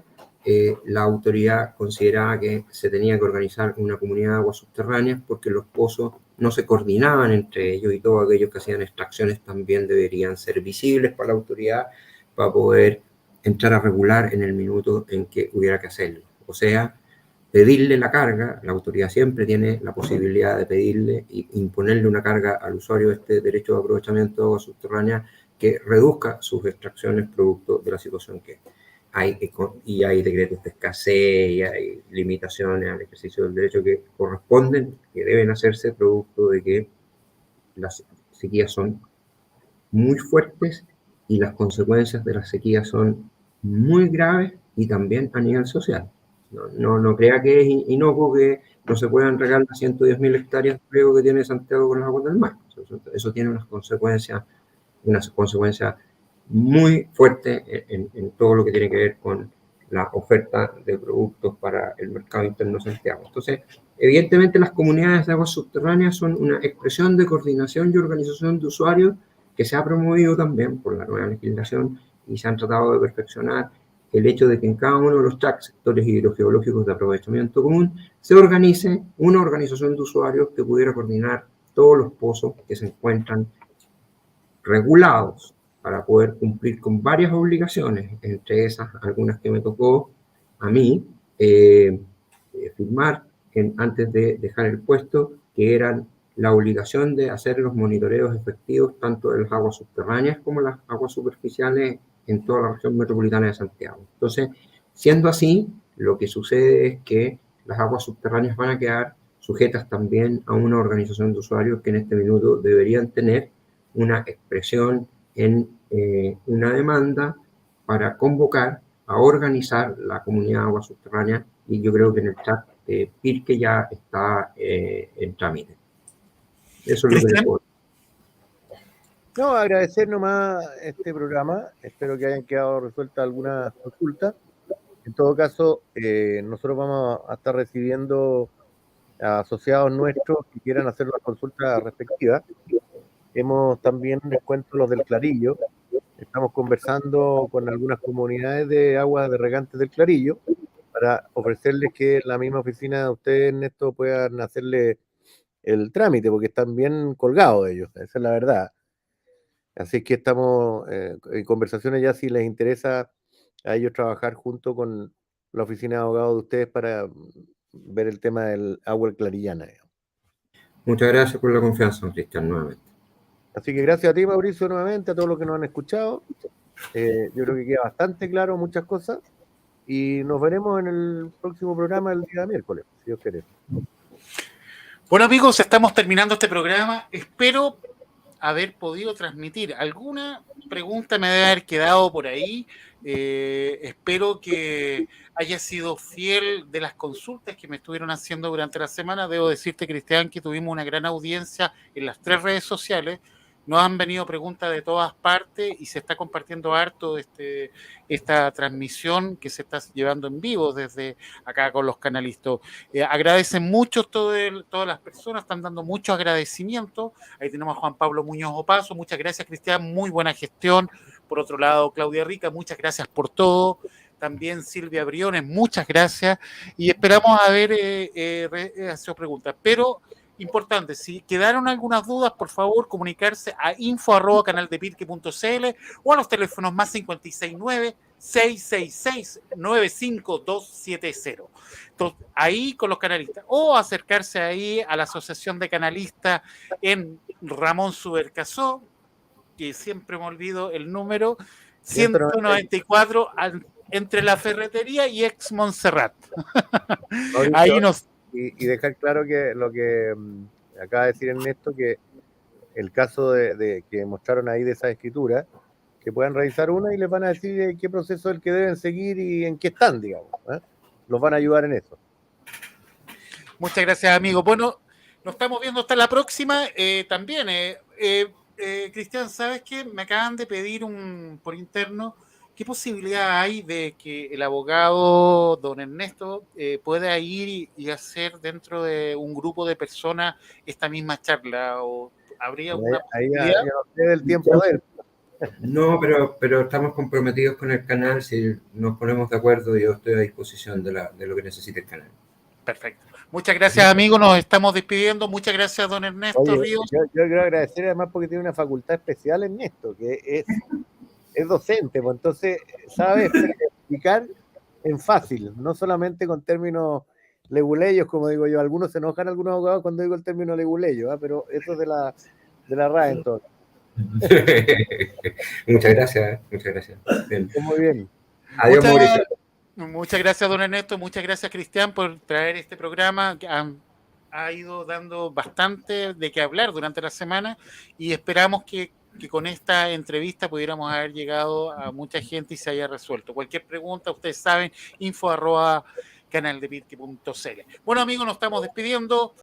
[SPEAKER 3] la autoridad consideraba que se tenía que organizar una comunidad de aguas subterráneas porque los pozos no se coordinaban entre ellos y todos aquellos que hacían extracciones también deberían ser visibles para la autoridad para poder entrar a regular en el minuto en que hubiera que hacerlo. O sea, pedirle la carga, la autoridad siempre tiene la posibilidad de pedirle e imponerle una carga al usuario de este derecho de aprovechamiento de agua subterránea que reduzca sus extracciones producto de la situación que hay, y hay decretos de escasez y hay limitaciones al ejercicio del derecho que corresponden, que deben hacerse producto de que las sequías son muy fuertes y las consecuencias de las sequías son muy graves y también a nivel social. No crea que es inocuo que no se puedan regar las 110.000 hectáreas de riego que tiene Santiago con las aguas del mar. Eso tiene unas consecuencias muy fuertes en todo lo que tiene que ver con la oferta de productos para el mercado interno de Santiago. Entonces, evidentemente las comunidades de aguas subterráneas son una expresión de coordinación y organización de usuarios que se ha promovido también por la nueva legislación y se han tratado de perfeccionar el hecho de que en cada uno de los TAC, sectores hidrogeológicos de aprovechamiento común, se organice una organización de usuarios que pudiera coordinar todos los pozos que se encuentran regulados para poder cumplir con varias obligaciones, entre esas algunas que me tocó a mí firmar antes de dejar el puesto, que eran la obligación de hacer los monitoreos efectivos tanto de las aguas subterráneas como las aguas superficiales en toda la región metropolitana de Santiago. Entonces, siendo así, lo que sucede es que las aguas subterráneas van a quedar sujetas también a una organización de usuarios que en este minuto deberían tener una expresión en una demanda para convocar a organizar la comunidad de agua subterránea, y yo creo que en el chat Pirque ya está en trámite. Eso es lo que le puedo decir.
[SPEAKER 2] No, agradecer nomás este programa. Espero que hayan quedado resueltas algunas consultas. En todo caso, nosotros vamos a estar recibiendo a asociados nuestros que quieran hacer las consultas respectivas. Hemos también, les cuento, los del Clarillo. Estamos conversando con algunas comunidades de aguas de regantes del Clarillo para ofrecerles que la misma oficina de ustedes, Ernesto, puedan hacerle el trámite, porque están bien colgados ellos, esa es la verdad. Así que estamos en conversaciones ya si les interesa a ellos trabajar junto con la oficina de abogados de ustedes para ver el tema del agua clarillana.
[SPEAKER 3] Muchas gracias por la confianza, don Cristian, nuevamente.
[SPEAKER 2] Así que gracias a ti, Mauricio, nuevamente, a todos los que nos han escuchado. Yo creo que queda bastante claro muchas cosas y nos veremos en el próximo programa el día miércoles, si Dios quiere.
[SPEAKER 1] Bueno, amigos, estamos terminando este programa. Espero haber podido transmitir. Alguna pregunta me debe haber quedado por ahí. Espero que haya sido fiel de las consultas que me estuvieron haciendo durante la semana. Debo decirte, Cristian, que tuvimos una gran audiencia en las 3 redes sociales. Nos han venido preguntas de todas partes y se está compartiendo harto esta transmisión que se está llevando en vivo desde acá con los canalistas. Agradecen mucho todas las personas, están dando mucho agradecimiento. Ahí tenemos a Juan Pablo Muñoz Opaso. Muchas gracias, Cristian, muy buena gestión. Por otro lado, Claudia Rica, muchas gracias por todo. También Silvia Briones, muchas gracias. Y esperamos haber hecho preguntas. Pero importante, si quedaron algunas dudas, por favor, comunicarse a info@canaldepirque.cl o a los teléfonos más 569-666-95270. Entonces, ahí con los canalistas. O acercarse ahí a la Asociación de Canalistas en Ramón Subercasó, que siempre me olvido el número, 194 entre la Ferretería y ex Montserrat. Ahí nos...
[SPEAKER 2] Y dejar claro que lo que acaba de decir Ernesto, que el caso de que mostraron ahí de esa escritura, que puedan revisar una y les van a decir qué proceso es el que deben seguir y en qué están, digamos. Los van a ayudar en eso.
[SPEAKER 1] Muchas gracias, amigo. Bueno, nos estamos viendo hasta la próxima. También, Cristian, ¿sabes qué? Me acaban de pedir por interno, ¿qué posibilidad hay de que el abogado don Ernesto pueda ir y hacer dentro de un grupo de personas esta misma charla? ¿O habría alguna posibilidad?
[SPEAKER 2] Ahí ya no sé del tiempo de él.
[SPEAKER 3] No, pero estamos comprometidos con el canal. Si nos ponemos de acuerdo, yo estoy a disposición de lo que necesite el canal.
[SPEAKER 1] Perfecto. Muchas gracias, amigo. Nos estamos despidiendo. Muas gracias, don Ernesto Ríos.
[SPEAKER 2] Yo quiero agradecer además porque tiene una facultad especial, Ernesto, que es docente, pues entonces sabe explicar en fácil, no solamente con términos leguleyos, como digo yo. Algunos se enojan, algunos abogados, cuando digo el término leguleyo, pero eso es de la RAE entonces.
[SPEAKER 3] Muchas gracias, muchas gracias. Bien.
[SPEAKER 2] Muy bien.
[SPEAKER 3] Adiós, Mauricio.
[SPEAKER 1] Muchas gracias, don Ernesto. Muchas gracias, Cristian, por traer este programa que ha ido dando bastante de qué hablar durante la semana y esperamos que con esta entrevista pudiéramos haber llegado a mucha gente y se haya resuelto. Cualquier pregunta, ustedes saben, info@canaldepitque.cl. Bueno, amigos, nos estamos despidiendo.